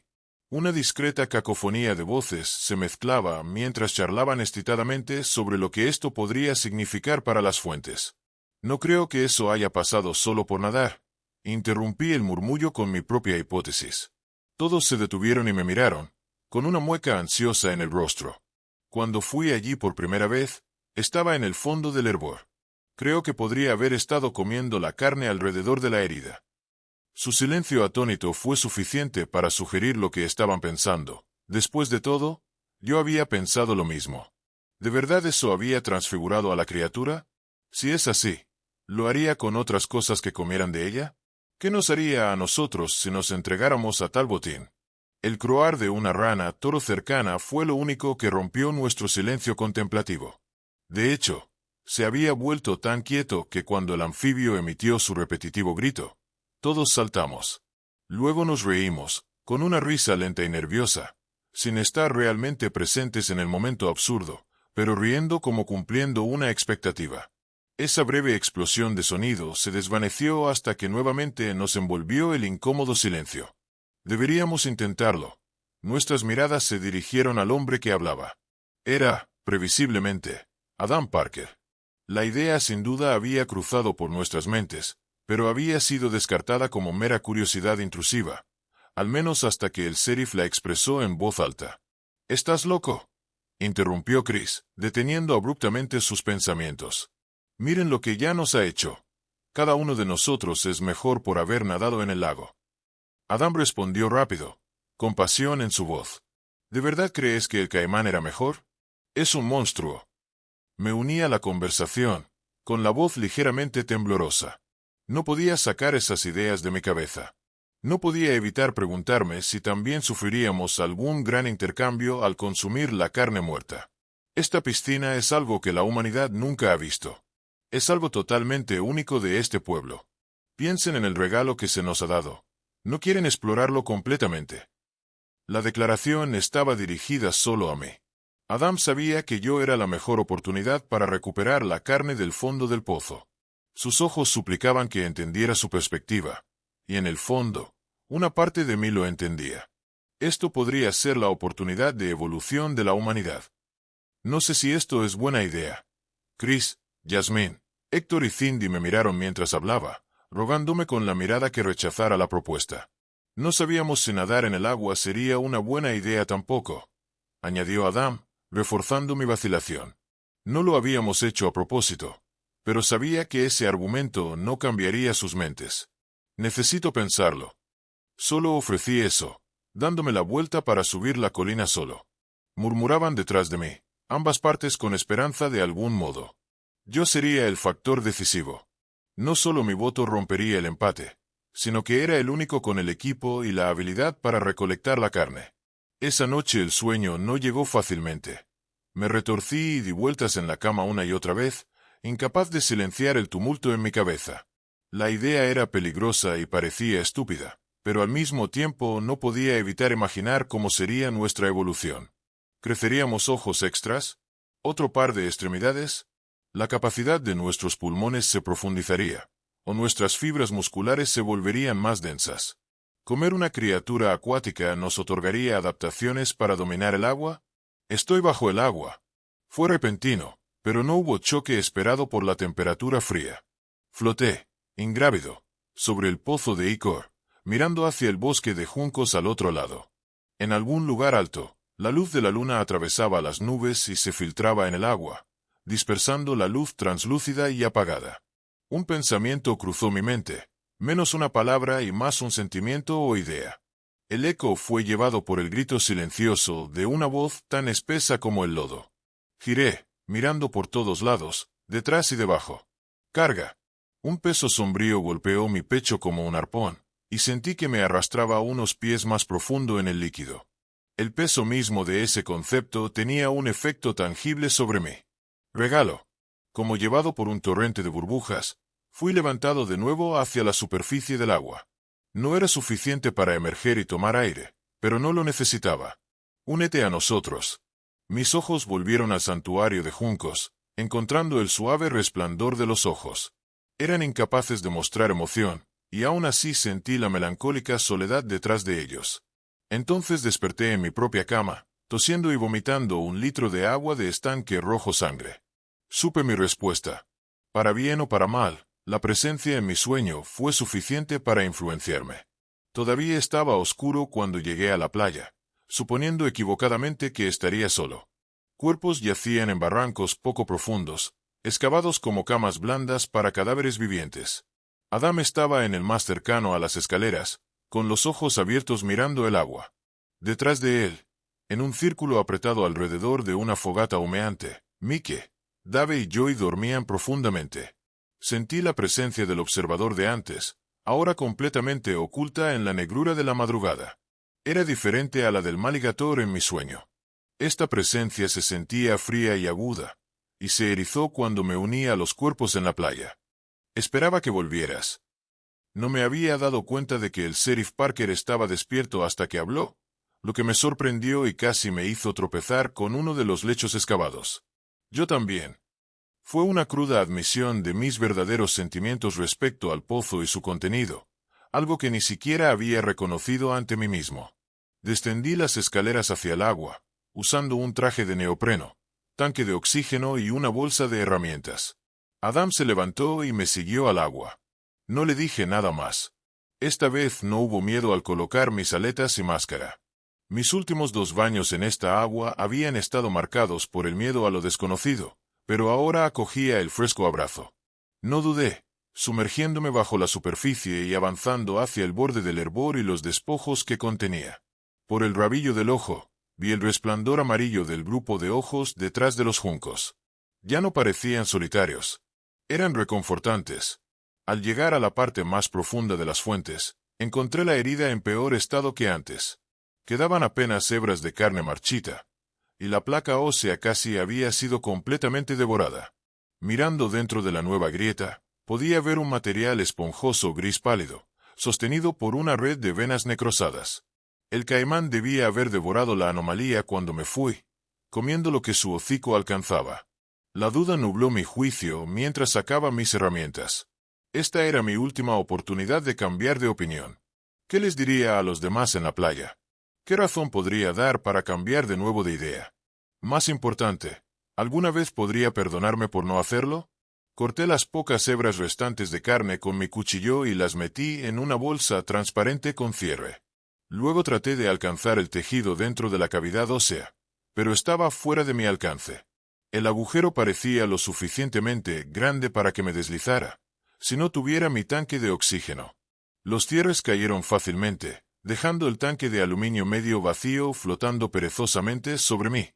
Una discreta cacofonía de voces se mezclaba mientras charlaban excitadamente sobre lo que esto podría significar para las fuentes. No creo que eso haya pasado solo por nadar. Interrumpí el murmullo con mi propia hipótesis. Todos se detuvieron y me miraron, con una mueca ansiosa en el rostro. Cuando fui allí por primera vez, estaba en el fondo del hervor. Creo que podría haber estado comiendo la carne alrededor de la herida. Su silencio atónito fue suficiente para sugerir lo que estaban pensando. Después de todo, yo había pensado lo mismo. ¿De verdad eso había transfigurado a la criatura? Si es así, ¿lo haría con otras cosas que comieran de ella? ¿Qué nos haría a nosotros si nos entregáramos a tal botín? El croar de una rana toro cercana fue lo único que rompió nuestro silencio contemplativo. De hecho, se había vuelto tan quieto que cuando el anfibio emitió su repetitivo grito, todos saltamos. Luego nos reímos, con una risa lenta y nerviosa, sin estar realmente presentes en el momento absurdo, pero riendo como cumpliendo una expectativa. Esa breve explosión de sonido se desvaneció hasta que nuevamente nos envolvió el incómodo silencio. Deberíamos intentarlo. Nuestras miradas se dirigieron al hombre que hablaba. Era, previsiblemente, Adam Parker. La idea sin duda había cruzado por nuestras mentes, pero había sido descartada como mera curiosidad intrusiva, al menos hasta que el sheriff la expresó en voz alta. «¿Estás loco?», interrumpió Chris, deteniendo abruptamente sus pensamientos. «Miren lo que ya nos ha hecho. Cada uno de nosotros es mejor por haber nadado en el lago». Adam respondió rápido, con pasión en su voz. «¿De verdad crees que el caimán era mejor? Es un monstruo». Me uní a la conversación, con la voz ligeramente temblorosa. No podía sacar esas ideas de mi cabeza. No podía evitar preguntarme si también sufriríamos algún gran intercambio al consumir la carne muerta. Esta piscina es algo que la humanidad nunca ha visto. Es algo totalmente único de este pueblo. Piensen en el regalo que se nos ha dado. No quieren explorarlo completamente. La declaración estaba dirigida solo a mí. Adam sabía que yo era la mejor oportunidad para recuperar la carne del fondo del pozo. Sus ojos suplicaban que entendiera su perspectiva, y en el fondo, una parte de mí lo entendía. Esto podría ser la oportunidad de evolución de la humanidad. No sé si esto es buena idea. Chris, Yasmín, Héctor y Cindy me miraron mientras hablaba, rogándome con la mirada que rechazara la propuesta. No sabíamos si nadar en el agua sería una buena idea tampoco, añadió Adam, reforzando mi vacilación. No lo habíamos hecho a propósito, pero sabía que ese argumento no cambiaría sus mentes. Necesito pensarlo. Solo ofrecí eso, dándome la vuelta para subir la colina solo. Murmuraban detrás de mí, ambas partes con esperanza de algún modo. Yo sería el factor decisivo. No solo mi voto rompería el empate, sino que era el único con el equipo y la habilidad para recolectar la carne. Esa noche el sueño no llegó fácilmente. Me retorcí y di vueltas en la cama una y otra vez, incapaz de silenciar el tumulto en mi cabeza. La idea era peligrosa y parecía estúpida, pero al mismo tiempo no podía evitar imaginar cómo sería nuestra evolución. ¿Creceríamos ojos extras? ¿Otro par de extremidades? La capacidad de nuestros pulmones se profundizaría, o nuestras fibras musculares se volverían más densas. ¿Comer una criatura acuática nos otorgaría adaptaciones para dominar el agua? Estoy bajo el agua. Fue repentino, pero no hubo choque esperado por la temperatura fría. Floté, ingrávido, sobre el pozo de Icor, mirando hacia el bosque de juncos al otro lado. En algún lugar alto, la luz de la luna atravesaba las nubes y se filtraba en el agua, dispersando la luz translúcida y apagada. Un pensamiento cruzó mi mente, menos una palabra y más un sentimiento o idea. El eco fue llevado por el grito silencioso de una voz tan espesa como el lodo. Giré, mirando por todos lados, detrás y debajo. ¡Carga! Un peso sombrío golpeó mi pecho como un arpón, y sentí que me arrastraba unos pies más profundo en el líquido. El peso mismo de ese concepto tenía un efecto tangible sobre mí. Regalo. Como llevado por un torrente de burbujas, fui levantado de nuevo hacia la superficie del agua. No era suficiente para emerger y tomar aire, pero no lo necesitaba. Únete a nosotros. Mis ojos volvieron al santuario de juncos, encontrando el suave resplandor de los ojos. Eran incapaces de mostrar emoción, y aún así sentí la melancólica soledad detrás de ellos. Entonces desperté en mi propia cama, tosiendo y vomitando 1 litro de agua de estanque rojo sangre. Supe mi respuesta. Para bien o para mal, la presencia en mi sueño fue suficiente para influenciarme. Todavía estaba oscuro cuando llegué a la playa, suponiendo equivocadamente que estaría solo. Cuerpos yacían en barrancos poco profundos, excavados como camas blandas para cadáveres vivientes. Adam estaba en el más cercano a las escaleras, con los ojos abiertos mirando el agua. Detrás de él, en un círculo apretado alrededor de una fogata humeante, Mike, Dave y Joy dormían profundamente. Sentí la presencia del observador de antes, ahora completamente oculta en la negrura de la madrugada. Era diferente a la del Maligator en mi sueño. Esta presencia se sentía fría y aguda, y se erizó cuando me uní a los cuerpos en la playa. Esperaba que volvieras. No me había dado cuenta de que el sheriff Parker estaba despierto hasta que habló, lo que me sorprendió y casi me hizo tropezar con uno de los lechos excavados. Yo también. Fue una cruda admisión de mis verdaderos sentimientos respecto al pozo y su contenido, algo que ni siquiera había reconocido ante mí mismo. Descendí las escaleras hacia el agua, usando un traje de neopreno, tanque de oxígeno y una bolsa de herramientas. Adam se levantó y me siguió al agua. No le dije nada más. Esta vez no hubo miedo al colocar mis aletas y máscara. Mis últimos 2 baños en esta agua habían estado marcados por el miedo a lo desconocido, pero ahora acogía el fresco abrazo. No dudé, sumergiéndome bajo la superficie y avanzando hacia el borde del hervor y los despojos que contenía. Por el rabillo del ojo, vi el resplandor amarillo del grupo de ojos detrás de los juncos. Ya no parecían solitarios. Eran reconfortantes. Al llegar a la parte más profunda de las fuentes, encontré la herida en peor estado que antes. Quedaban apenas hebras de carne marchita, y la placa ósea casi había sido completamente devorada. Mirando dentro de la nueva grieta, podía ver un material esponjoso gris pálido, sostenido por una red de venas necrosadas. El caimán debía haber devorado la anomalía cuando me fui, comiendo lo que su hocico alcanzaba. La duda nubló mi juicio mientras sacaba mis herramientas. Esta era mi última oportunidad de cambiar de opinión. ¿Qué les diría a los demás en la playa? ¿Qué razón podría dar para cambiar de nuevo de idea? Más importante, ¿alguna vez podría perdonarme por no hacerlo? Corté las pocas hebras restantes de carne con mi cuchillo y las metí en una bolsa transparente con cierre. Luego traté de alcanzar el tejido dentro de la cavidad ósea, pero estaba fuera de mi alcance. El agujero parecía lo suficientemente grande para que me deslizara, si no tuviera mi tanque de oxígeno. Los cierres cayeron fácilmente, dejando el tanque de aluminio medio vacío flotando perezosamente sobre mí,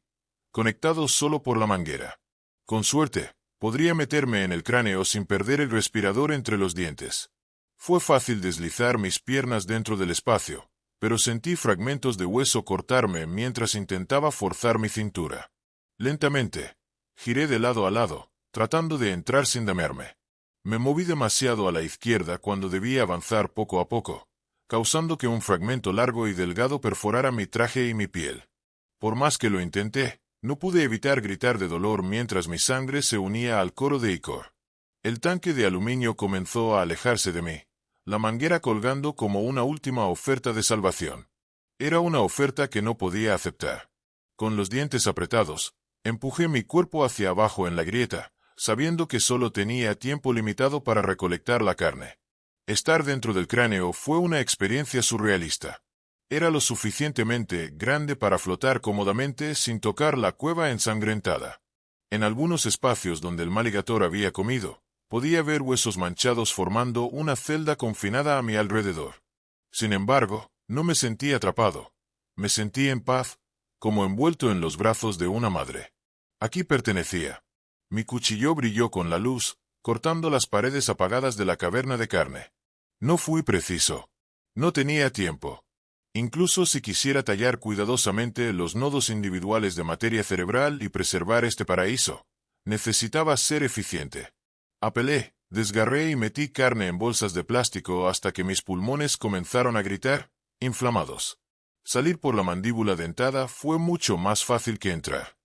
conectado solo por la manguera. Con suerte, podría meterme en el cráneo sin perder el respirador entre los dientes. Fue fácil deslizar mis piernas dentro del espacio, pero sentí fragmentos de hueso cortarme mientras intentaba forzar mi cintura. Lentamente, giré de lado a lado, tratando de entrar sin damarme. Me moví demasiado a la izquierda cuando debía avanzar poco a poco, causando que un fragmento largo y delgado perforara mi traje y mi piel. Por más que lo intenté, no pude evitar gritar de dolor mientras mi sangre se unía al coro de icor. El tanque de aluminio comenzó a alejarse de mí, la manguera colgando como una última oferta de salvación. Era una oferta que no podía aceptar. Con los dientes apretados, empujé mi cuerpo hacia abajo en la grieta, sabiendo que solo tenía tiempo limitado para recolectar la carne. Estar dentro del cráneo fue una experiencia surrealista. Era lo suficientemente grande para flotar cómodamente sin tocar la cueva ensangrentada. En algunos espacios donde el Maligator había comido, podía ver huesos manchados formando una celda confinada a mi alrededor. Sin embargo, No me sentí atrapado. Me sentí en paz, como envuelto en los brazos de una madre. Aquí pertenecía. Mi cuchillo brilló con la luz, cortando las paredes apagadas de la caverna de carne. No fui preciso. No tenía tiempo. Incluso si quisiera tallar cuidadosamente los nodos individuales de materia cerebral y preservar este paraíso, necesitaba ser eficiente. Apelé, desgarré y metí carne en bolsas de plástico hasta que mis pulmones comenzaron a gritar, inflamados. Salir por la mandíbula dentada fue mucho más fácil que entrar.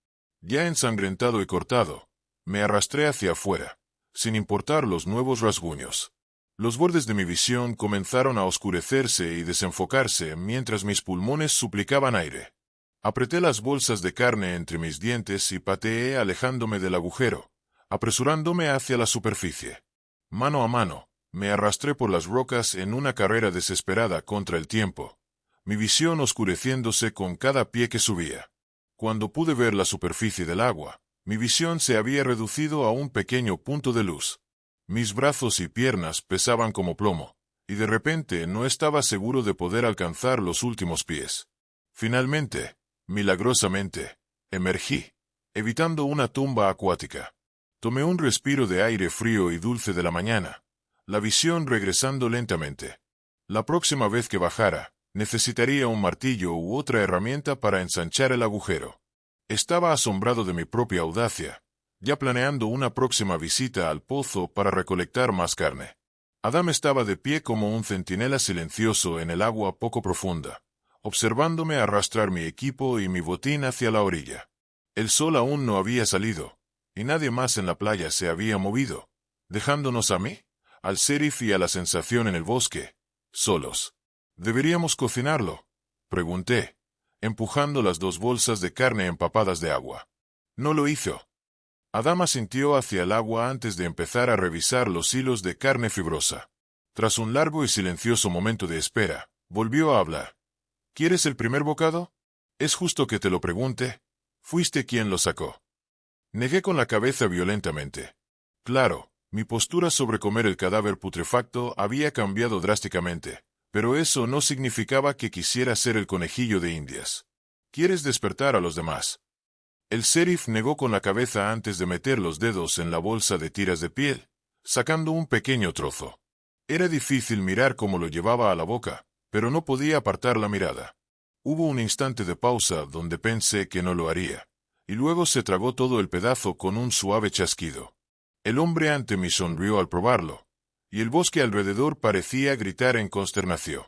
Ya ensangrentado y cortado, me arrastré hacia afuera, sin importar los nuevos rasguños. Los bordes de mi visión comenzaron a oscurecerse y desenfocarse mientras mis pulmones suplicaban aire. Apreté las bolsas de carne entre mis dientes y pateé alejándome del agujero, apresurándome hacia la superficie. Mano a mano, me arrastré por las rocas en una carrera desesperada contra el tiempo, mi visión oscureciéndose con cada pie que subía. Cuando pude ver la superficie del agua, mi visión se había reducido a un pequeño punto de luz. Mis brazos y piernas pesaban como plomo, y de repente no estaba seguro de poder alcanzar los últimos pies. Finalmente, milagrosamente, emergí, evitando una tumba acuática. Tomé un respiro de aire frío y dulce de la mañana, la visión regresando lentamente. La próxima vez que bajara, necesitaría un martillo u otra herramienta para ensanchar el agujero. Estaba asombrado de mi propia audacia, ya planeando una próxima visita al pozo para recolectar más carne. Adam estaba de pie como un centinela silencioso en el agua poco profunda, observándome arrastrar mi equipo y mi botín hacia la orilla. El sol aún no había salido, y nadie más en la playa se había movido, dejándonos a mí, al sheriff y a la sensación en el bosque, solos. ¿Deberíamos cocinarlo?, pregunté, empujando las 2 bolsas de carne empapadas de agua. No lo hizo. Adam asintió hacia el agua antes de empezar a revisar los hilos de carne fibrosa. Tras un largo y silencioso momento de espera, volvió a hablar. ¿Quieres el primer bocado? Es justo que te lo pregunte. Fuiste quien lo sacó. Negué con la cabeza violentamente. Claro, mi postura sobre comer el cadáver putrefacto había cambiado drásticamente, pero eso no significaba que quisiera ser el conejillo de Indias. ¿Quieres despertar a los demás? El sheriff negó con la cabeza antes de meter los dedos en la bolsa de tiras de piel, sacando un pequeño trozo. Era difícil mirar cómo lo llevaba a la boca, pero no podía apartar la mirada. Hubo un instante de pausa donde pensé que no lo haría, y luego se tragó todo el pedazo con un suave chasquido. El hombre ante mí sonrió al probarlo, y el bosque alrededor parecía gritar en consternación.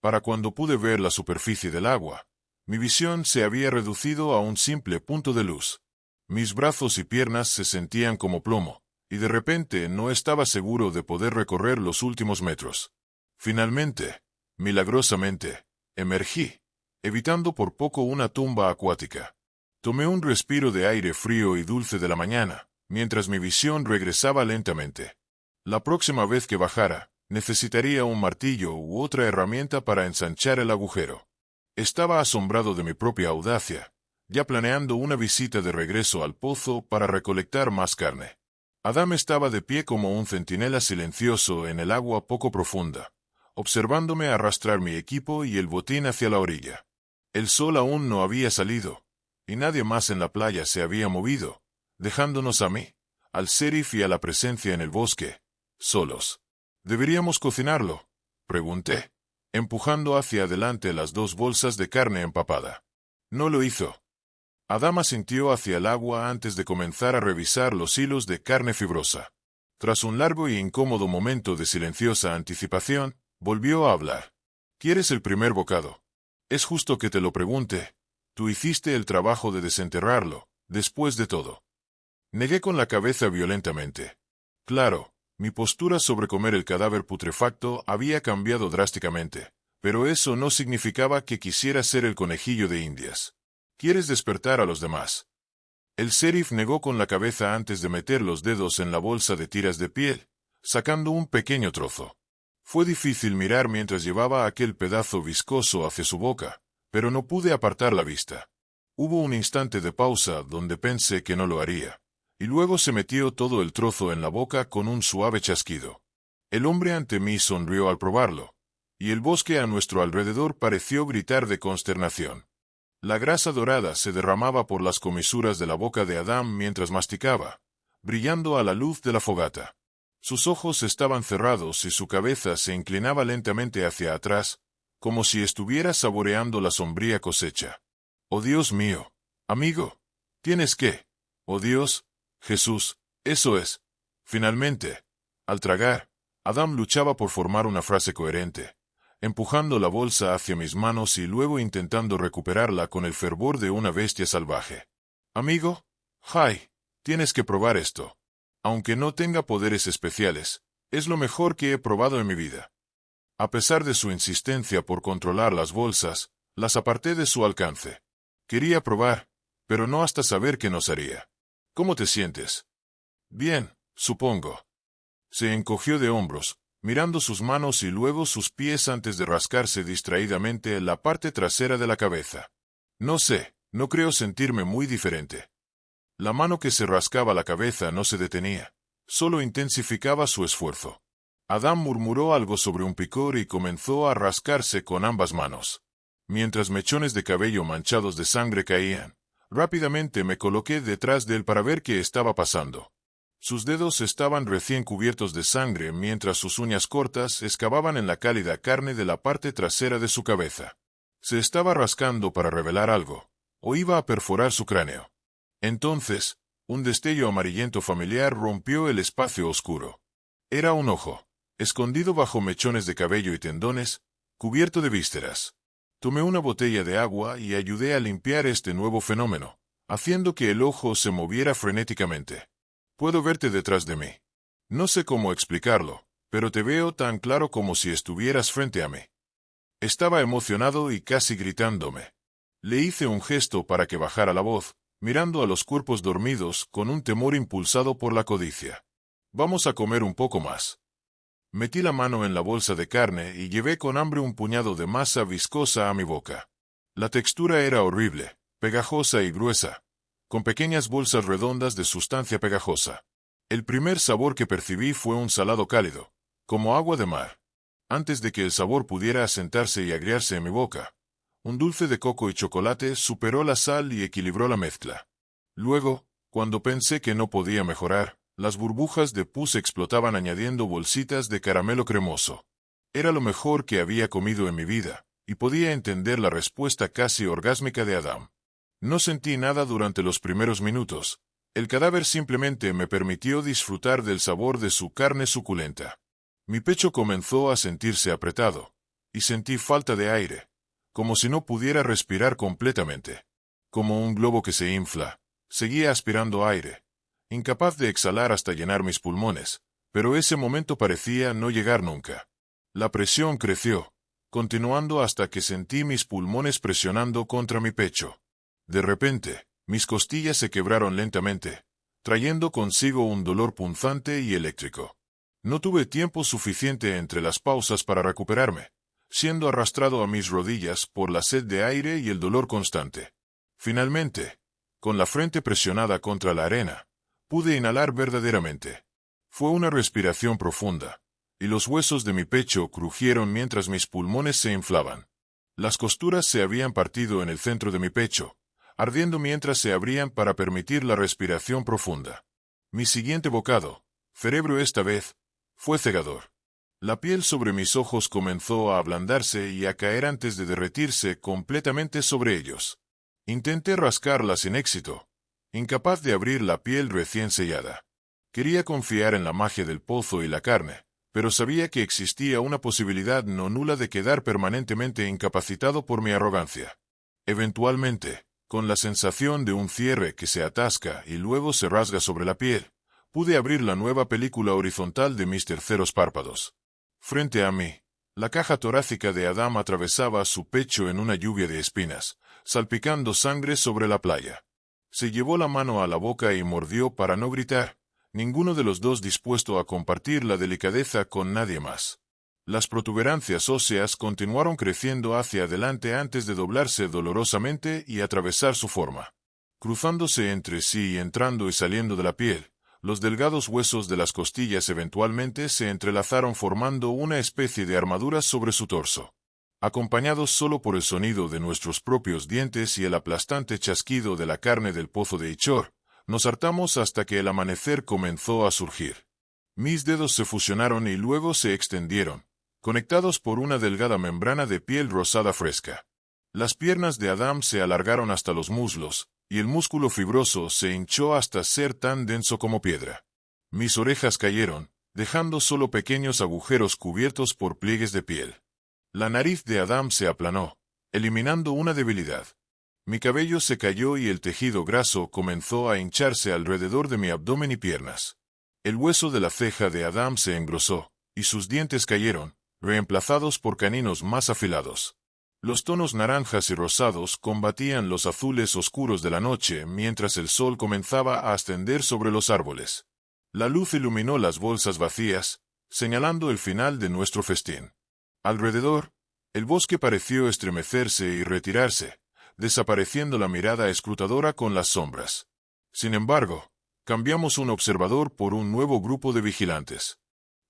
Para cuando pude ver la superficie del agua, mi visión se había reducido a un simple punto de luz. Mis brazos y piernas se sentían como plomo, y de repente no estaba seguro de poder recorrer los últimos metros. Finalmente, milagrosamente, emergí, evitando por poco una tumba acuática. Tomé un respiro de aire frío y dulce de la mañana, mientras mi visión regresaba lentamente. La próxima vez que bajara, necesitaría un martillo u otra herramienta para ensanchar el agujero. Estaba asombrado de mi propia audacia, ya planeando una visita de regreso al pozo para recolectar más carne. Adam estaba de pie como un centinela silencioso en el agua poco profunda, observándome arrastrar mi equipo y el botín hacia la orilla. El sol aún no había salido, y nadie más en la playa se había movido, dejándonos a mí, al sheriff y a la presencia en el bosque, solos. ¿Deberíamos cocinarlo?, pregunté, empujando hacia adelante las 2 bolsas de carne empapada. No lo hizo. Adam asintió hacia el agua antes de comenzar a revisar los hilos de carne fibrosa. Tras un largo y incómodo momento de silenciosa anticipación, volvió a hablar. ¿Quieres el primer bocado? Es justo que te lo pregunte. Tú hiciste el trabajo de desenterrarlo, después de todo. Negué con la cabeza violentamente. Claro, mi postura sobre comer el cadáver putrefacto había cambiado drásticamente, pero eso no significaba que quisiera ser el conejillo de Indias. ¿Quieres despertar a los demás? El sheriff negó con la cabeza antes de meter los dedos en la bolsa de tiras de piel, sacando un pequeño trozo. Fue difícil mirar mientras llevaba aquel pedazo viscoso hacia su boca, pero no pude apartar la vista. Hubo un instante de pausa donde pensé que no lo haría, y luego se metió todo el trozo en la boca con un suave chasquido. El hombre ante mí sonrió al probarlo, y el bosque a nuestro alrededor pareció gritar de consternación. La grasa dorada se derramaba por las comisuras de la boca de Adán mientras masticaba, brillando a la luz de la fogata. Sus ojos estaban cerrados y su cabeza se inclinaba lentamente hacia atrás, como si estuviera saboreando la sombría cosecha. «Oh Dios mío, amigo, ¿tienes qué? Oh Dios, Jesús, eso es». Finalmente, al tragar, Adán luchaba por formar una frase coherente, empujando la bolsa hacia mis manos y luego intentando recuperarla con el fervor de una bestia salvaje. «Amigo, Jai, tienes que probar esto. Aunque no tenga poderes especiales, es lo mejor que he probado en mi vida». A pesar de su insistencia por controlar las bolsas, las aparté de su alcance. Quería probar, pero no hasta saber qué nos haría. «¿Cómo te sientes?» «Bien, supongo». Se encogió de hombros, mirando sus manos y luego sus pies antes de rascarse distraídamente la parte trasera de la cabeza. «No sé, no creo sentirme muy diferente». La mano que se rascaba la cabeza no se detenía, solo intensificaba su esfuerzo. Adán murmuró algo sobre un picor y comenzó a rascarse con ambas manos. Mientras mechones de cabello manchados de sangre caían, rápidamente me coloqué detrás de él para ver qué estaba pasando. Sus dedos estaban recién cubiertos de sangre mientras sus uñas cortas excavaban en la cálida carne de la parte trasera de su cabeza. Se estaba rascando para revelar algo, o iba a perforar su cráneo. Entonces, un destello amarillento familiar rompió el espacio oscuro. Era un ojo, escondido bajo mechones de cabello y tendones, cubierto de vísceras. Tomé una botella de agua y ayudé a limpiar este nuevo fenómeno, haciendo que el ojo se moviera frenéticamente. «Puedo verte detrás de mí. No sé cómo explicarlo, pero te veo tan claro como si estuvieras frente a mí». Estaba emocionado y casi gritándome. Le hice un gesto para que bajara la voz, mirando a los cuerpos dormidos con un temor impulsado por la codicia. «Vamos a comer un poco más». Metí la mano en la bolsa de carne y llevé con hambre un puñado de masa viscosa a mi boca. La textura era horrible, pegajosa y gruesa, con pequeñas bolsas redondas de sustancia pegajosa. El primer sabor que percibí fue un salado cálido, como agua de mar. Antes de que el sabor pudiera asentarse y agriarse en mi boca, un dulce de coco y chocolate superó la sal y equilibró la mezcla. Luego, cuando pensé que no podía mejorar, las burbujas de pus explotaban añadiendo bolsitas de caramelo cremoso. Era lo mejor que había comido en mi vida, y podía entender la respuesta casi orgásmica de Adán. No sentí nada durante los primeros minutos. El cadáver simplemente me permitió disfrutar del sabor de su carne suculenta. Mi pecho comenzó a sentirse apretado, y sentí falta de aire, como si no pudiera respirar completamente. Como un globo que se infla, seguía aspirando aire, incapaz de exhalar hasta llenar mis pulmones, pero ese momento parecía no llegar nunca. La presión creció, continuando hasta que sentí mis pulmones presionando contra mi pecho. De repente, mis costillas se quebraron lentamente, trayendo consigo un dolor punzante y eléctrico. No tuve tiempo suficiente entre las pausas para recuperarme, siendo arrastrado a mis rodillas por la sed de aire y el dolor constante. Finalmente, con la frente presionada contra la arena, pude inhalar verdaderamente. Fue una respiración profunda, y los huesos de mi pecho crujieron mientras mis pulmones se inflaban. Las costuras se habían partido en el centro de mi pecho, ardiendo mientras se abrían para permitir la respiración profunda. Mi siguiente bocado, cerebro esta vez, fue cegador. La piel sobre mis ojos comenzó a ablandarse y a caer antes de derretirse completamente sobre ellos. Intenté rascarla sin éxito, incapaz de abrir la piel recién sellada. Quería confiar en la magia del pozo y la carne, pero sabía que existía una posibilidad no nula de quedar permanentemente incapacitado por mi arrogancia. Eventualmente, con la sensación de un cierre que se atasca y luego se rasga sobre la piel, pude abrir la nueva película horizontal de mis terceros párpados. Frente a mí, la caja torácica de Adán atravesaba su pecho en una lluvia de espinas, salpicando sangre sobre la playa. Se llevó la mano a la boca y mordió para no gritar, ninguno de los dos dispuesto a compartir la delicadeza con nadie más. Las protuberancias óseas continuaron creciendo hacia adelante antes de doblarse dolorosamente y atravesar su forma. Cruzándose entre sí y entrando y saliendo de la piel, Los delgados huesos de las costillas eventualmente se entrelazaron formando una especie de armadura sobre su torso. Acompañados solo por el sonido de nuestros propios dientes y el aplastante chasquido de la carne del pozo de Ichor, nos hartamos hasta que el amanecer comenzó a surgir. Mis dedos se fusionaron y luego se extendieron, conectados por una delgada membrana de piel rosada fresca. Las piernas de Adam se alargaron hasta los muslos, y el músculo fibroso se hinchó hasta ser tan denso como piedra. Mis orejas cayeron, dejando solo pequeños agujeros cubiertos por pliegues de piel. La nariz de Adam se aplanó, eliminando una debilidad. Mi cabello se cayó y el tejido graso comenzó a hincharse alrededor de mi abdomen y piernas. El hueso de la ceja de Adam se engrosó, y sus dientes cayeron, reemplazados por caninos más afilados. Los tonos naranjas y rosados combatían los azules oscuros de la noche mientras el sol comenzaba a ascender sobre los árboles. La luz iluminó las bolsas vacías, señalando el final de nuestro festín. Alrededor, el bosque pareció estremecerse y retirarse, desapareciendo la mirada escrutadora con las sombras. Sin embargo, cambiamos un observador por un nuevo grupo de vigilantes.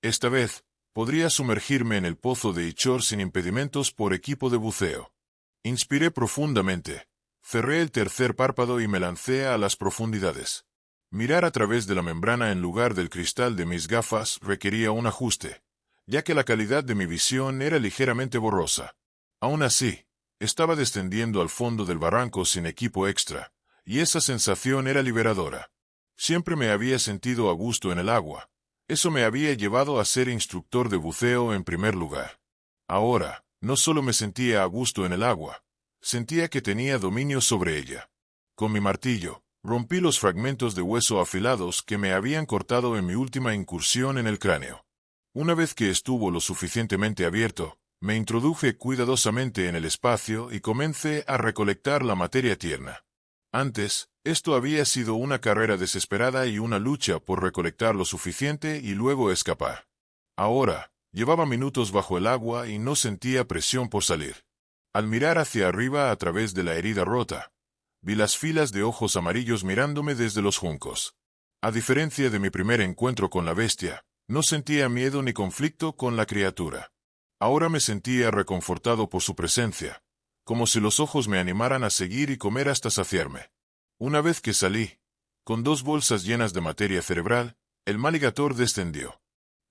Esta vez, podría sumergirme en el pozo de Ichor sin impedimentos por equipo de buceo. Inspiré profundamente, cerré el tercer párpado y me lancé a las profundidades. Mirar a través de la membrana en lugar del cristal de mis gafas requería un ajuste, ya que la calidad de mi visión era ligeramente borrosa. Aún así, estaba descendiendo al fondo del barranco sin equipo extra, y esa sensación era liberadora. Siempre me había sentido a gusto en el agua. Eso me había llevado a ser instructor de buceo en primer lugar. Ahora, no solo me sentía a gusto en el agua, sentía que tenía dominio sobre ella. Con mi martillo, rompí los fragmentos de hueso afilados que me habían cortado en mi última incursión en el cráneo. Una vez que estuvo lo suficientemente abierto, me introduje cuidadosamente en el espacio y comencé a recolectar la materia tierna. Antes, esto había sido una carrera desesperada y una lucha por recolectar lo suficiente y luego escapar. Ahora, llevaba minutos bajo el agua y no sentía presión por salir. Al mirar hacia arriba a través de la herida rota, vi las filas de ojos amarillos mirándome desde los juncos. A diferencia de mi primer encuentro con la bestia, no sentía miedo ni conflicto con la criatura. Ahora me sentía reconfortado por su presencia, como si los ojos me animaran a seguir y comer hasta saciarme. Una vez que salí, con 2 bolsas llenas de materia cerebral, el maligator descendió.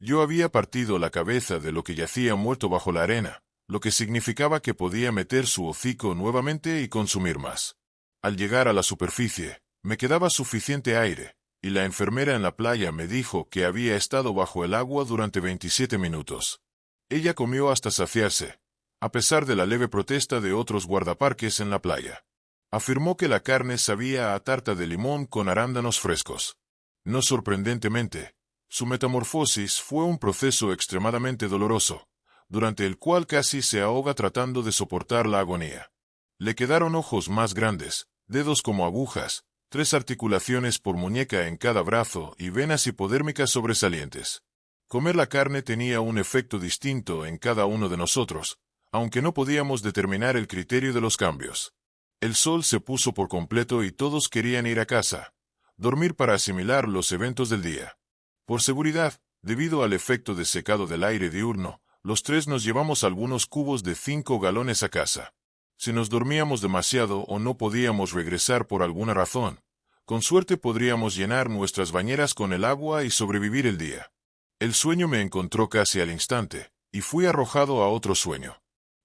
Yo había partido la cabeza de lo que yacía muerto bajo la arena, lo que significaba que podía meter su hocico nuevamente y consumir más. Al llegar a la superficie, me quedaba suficiente aire, y la enfermera en la playa me dijo que había estado bajo el agua durante 27 minutos. Ella comió hasta saciarse, a pesar de la leve protesta de otros guardaparques en la playa. Afirmó que la carne sabía a tarta de limón con arándanos frescos. No sorprendentemente, su metamorfosis fue un proceso extremadamente doloroso, durante el cual casi se ahoga tratando de soportar la agonía. Le quedaron ojos más grandes, dedos como agujas, 3 articulaciones por muñeca en cada brazo y venas hipodérmicas sobresalientes. Comer la carne tenía un efecto distinto en cada uno de nosotros, aunque no podíamos determinar el criterio de los cambios. El sol se puso por completo y todos querían ir a casa, dormir para asimilar los eventos del día. Por seguridad, debido al efecto de secado del aire diurno, los 3 nos llevamos algunos cubos de 5 galones a casa. Si nos dormíamos demasiado o no podíamos regresar por alguna razón, con suerte podríamos llenar nuestras bañeras con el agua y sobrevivir el día. El sueño me encontró casi al instante, y fui arrojado a otro sueño.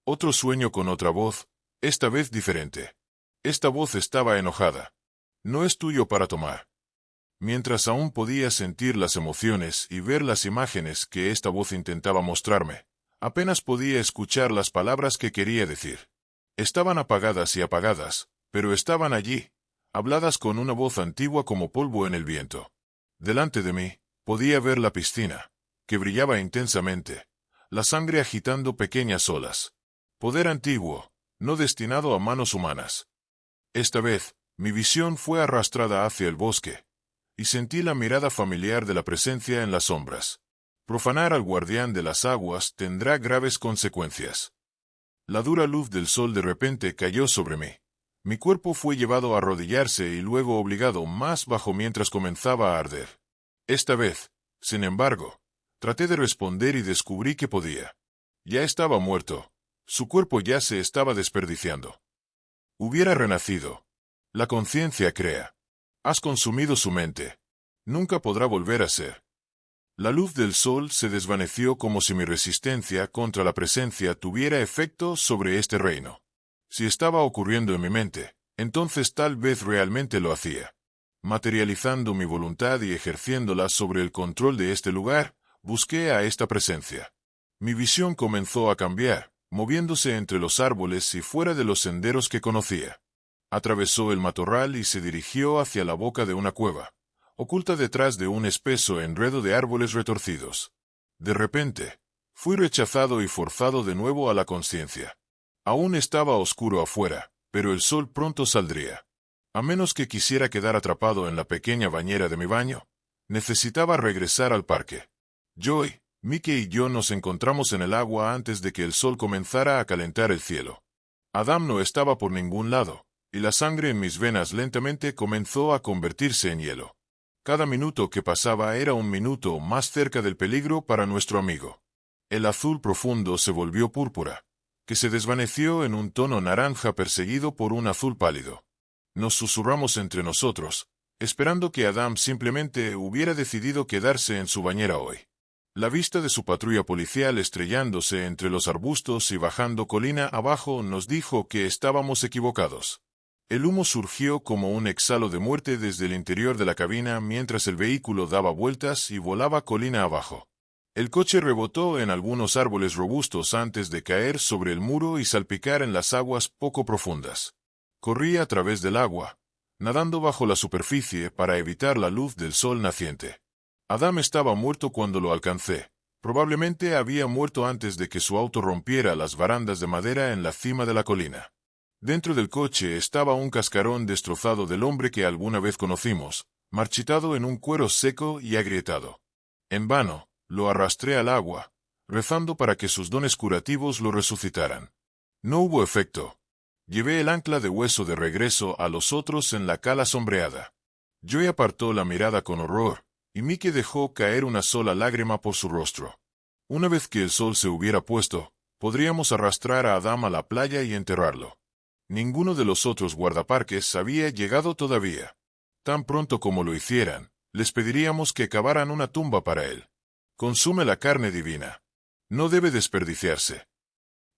Otro sueño con otra voz, esta vez diferente. Esta voz estaba enojada. No es tuyo para tomar. Mientras aún podía sentir las emociones y ver las imágenes que esta voz intentaba mostrarme, apenas podía escuchar las palabras que quería decir. Estaban apagadas y apagadas, pero estaban allí, habladas con una voz antigua como polvo en el viento. Delante de mí, podía ver la piscina, que brillaba intensamente, la sangre agitando pequeñas olas. Poder antiguo, no destinado a manos humanas. Esta vez, mi visión fue arrastrada hacia el bosque, y sentí la mirada familiar de la presencia en las sombras. Profanar al guardián de las aguas tendrá graves consecuencias. La dura luz del sol de repente cayó sobre mí. Mi cuerpo fue llevado a arrodillarse y luego obligado más bajo mientras comenzaba a arder. Esta vez, sin embargo, traté de responder y descubrí que podía. Ya estaba muerto. Su cuerpo ya se estaba desperdiciando. Hubiera renacido. La conciencia crea. Has consumido su mente. Nunca podrá volver a ser. La luz del sol se desvaneció como si mi resistencia contra la presencia tuviera efecto sobre este reino. Si estaba ocurriendo en mi mente, entonces tal vez realmente lo hacía. Materializando mi voluntad y ejerciéndola sobre el control de este lugar, busqué a esta presencia. Mi visión comenzó a cambiar, moviéndose entre los árboles y fuera de los senderos que conocía. Atravesó el matorral y se dirigió hacia la boca de una cueva, oculta detrás de un espeso enredo de árboles retorcidos. De repente, fui rechazado y forzado de nuevo a la conciencia. Aún estaba oscuro afuera, pero el sol pronto saldría. A menos que quisiera quedar atrapado en la pequeña bañera de mi baño, necesitaba regresar al parque. Joy, Mickey y yo nos encontramos en el agua antes de que el sol comenzara a calentar el cielo. Adam no estaba por ningún lado, y la sangre en mis venas lentamente comenzó a convertirse en hielo. Cada minuto que pasaba era un minuto más cerca del peligro para nuestro amigo. El azul profundo se volvió púrpura, que se desvaneció en un tono naranja perseguido por un azul pálido. Nos susurramos entre nosotros, esperando que Adam simplemente hubiera decidido quedarse en su bañera hoy. La vista de su patrulla policial estrellándose entre los arbustos y bajando colina abajo nos dijo que estábamos equivocados. El humo surgió como un exhalo de muerte desde el interior de la cabina mientras el vehículo daba vueltas y volaba colina abajo. El coche rebotó en algunos árboles robustos antes de caer sobre el muro y salpicar en las aguas poco profundas. Corrí a través del agua, nadando bajo la superficie para evitar la luz del sol naciente. Adam estaba muerto cuando lo alcancé. Probablemente había muerto antes de que su auto rompiera las barandas de madera en la cima de la colina. Dentro del coche estaba un cascarón destrozado del hombre que alguna vez conocimos, marchitado en un cuero seco y agrietado. En vano, lo arrastré al agua, rezando para que sus dones curativos lo resucitaran. No hubo efecto. Llevé el ancla de hueso de regreso a los otros en la cala sombreada. Joey apartó la mirada con horror, y Mickey dejó caer una sola lágrima por su rostro. Una vez que el sol se hubiera puesto, podríamos arrastrar a Adam a la playa y enterrarlo. Ninguno de los otros guardaparques había llegado todavía. Tan pronto como lo hicieran, les pediríamos que cavaran una tumba para él. Consume la carne divina. No debe desperdiciarse.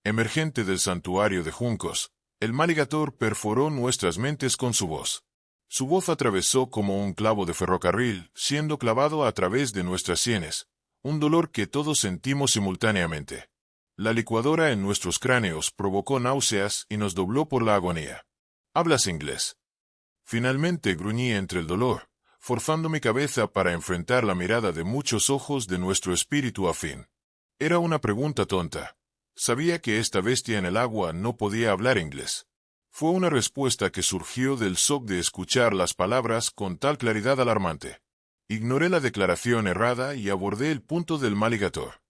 Emergente del santuario de juncos, el Maligator perforó nuestras mentes con su voz. Su voz atravesó como un clavo de ferrocarril, siendo clavado a través de nuestras sienes, un dolor que todos sentimos simultáneamente. La licuadora en nuestros cráneos provocó náuseas y nos dobló por la agonía. ¿Hablas inglés? Finalmente gruñí entre el dolor, forzando mi cabeza para enfrentar la mirada de muchos ojos de nuestro espíritu afín. Era una pregunta tonta. Sabía que esta bestia en el agua no podía hablar inglés. Fue una respuesta que surgió del shock de escuchar las palabras con tal claridad alarmante. Ignoré la declaración errada y abordé el punto del Maligator.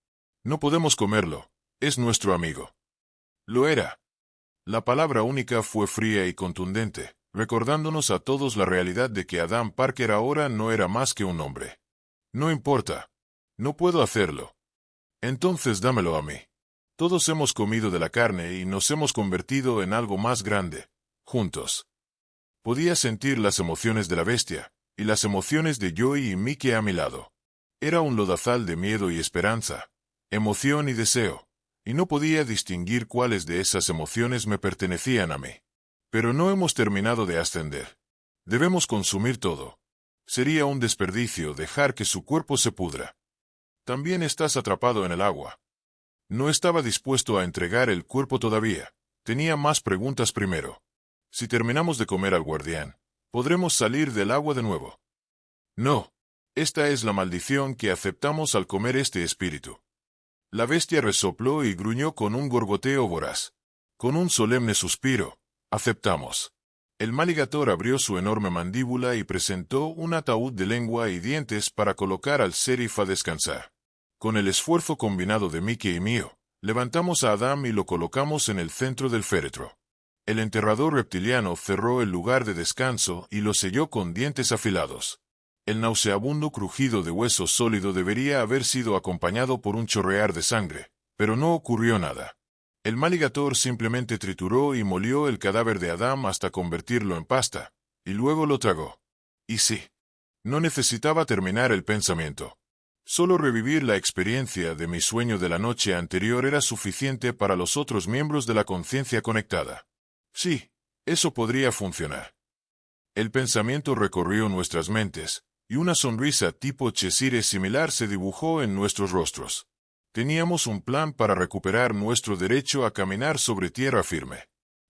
No podemos comerlo. Es nuestro amigo. Lo era. La palabra única fue fría y contundente, recordándonos a todos la realidad de que Adam Parker ahora no era más que un hombre. No importa. No puedo hacerlo. Entonces dámelo a mí. Todos hemos comido de la carne y nos hemos convertido en algo más grande, juntos. Podía sentir las emociones de la bestia, y las emociones de Joey y Mickey a mi lado. Era un lodazal de miedo y esperanza, emoción y deseo, y no podía distinguir cuáles de esas emociones me pertenecían a mí. Pero no hemos terminado de ascender. Debemos consumir todo. Sería un desperdicio dejar que su cuerpo se pudra. También estás atrapado en el agua. No estaba dispuesto a entregar el cuerpo todavía. Tenía más preguntas primero. Si terminamos de comer al guardián, ¿podremos salir del agua de nuevo? No. Esta es la maldición que aceptamos al comer este espíritu. La bestia resopló y gruñó con un gorgoteo voraz. Con un solemne suspiro, aceptamos. El Maligator abrió su enorme mandíbula y presentó un ataúd de lengua y dientes para colocar al sheriff a descansar. Con el esfuerzo combinado de Mickey y mío, levantamos a Adam y lo colocamos en el centro del féretro. El enterrador reptiliano cerró el lugar de descanso y lo selló con dientes afilados. El nauseabundo crujido de hueso sólido debería haber sido acompañado por un chorrear de sangre, pero no ocurrió nada. El maligator simplemente trituró y molió el cadáver de Adam hasta convertirlo en pasta, y luego lo tragó. Y sí, no necesitaba terminar el pensamiento. Solo revivir la experiencia de mi sueño de la noche anterior era suficiente para los otros miembros de la conciencia conectada. Sí, eso podría funcionar. El pensamiento recorrió nuestras mentes, y una sonrisa tipo Cheshire similar se dibujó en nuestros rostros. Teníamos un plan para recuperar nuestro derecho a caminar sobre tierra firme.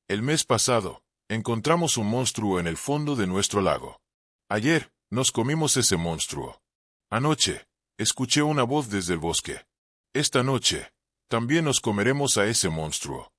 El mes pasado, encontramos un monstruo en el fondo de nuestro lago. Ayer, nos comimos ese monstruo. Anoche, escuché una voz desde el bosque. Esta noche, también nos comeremos a ese monstruo.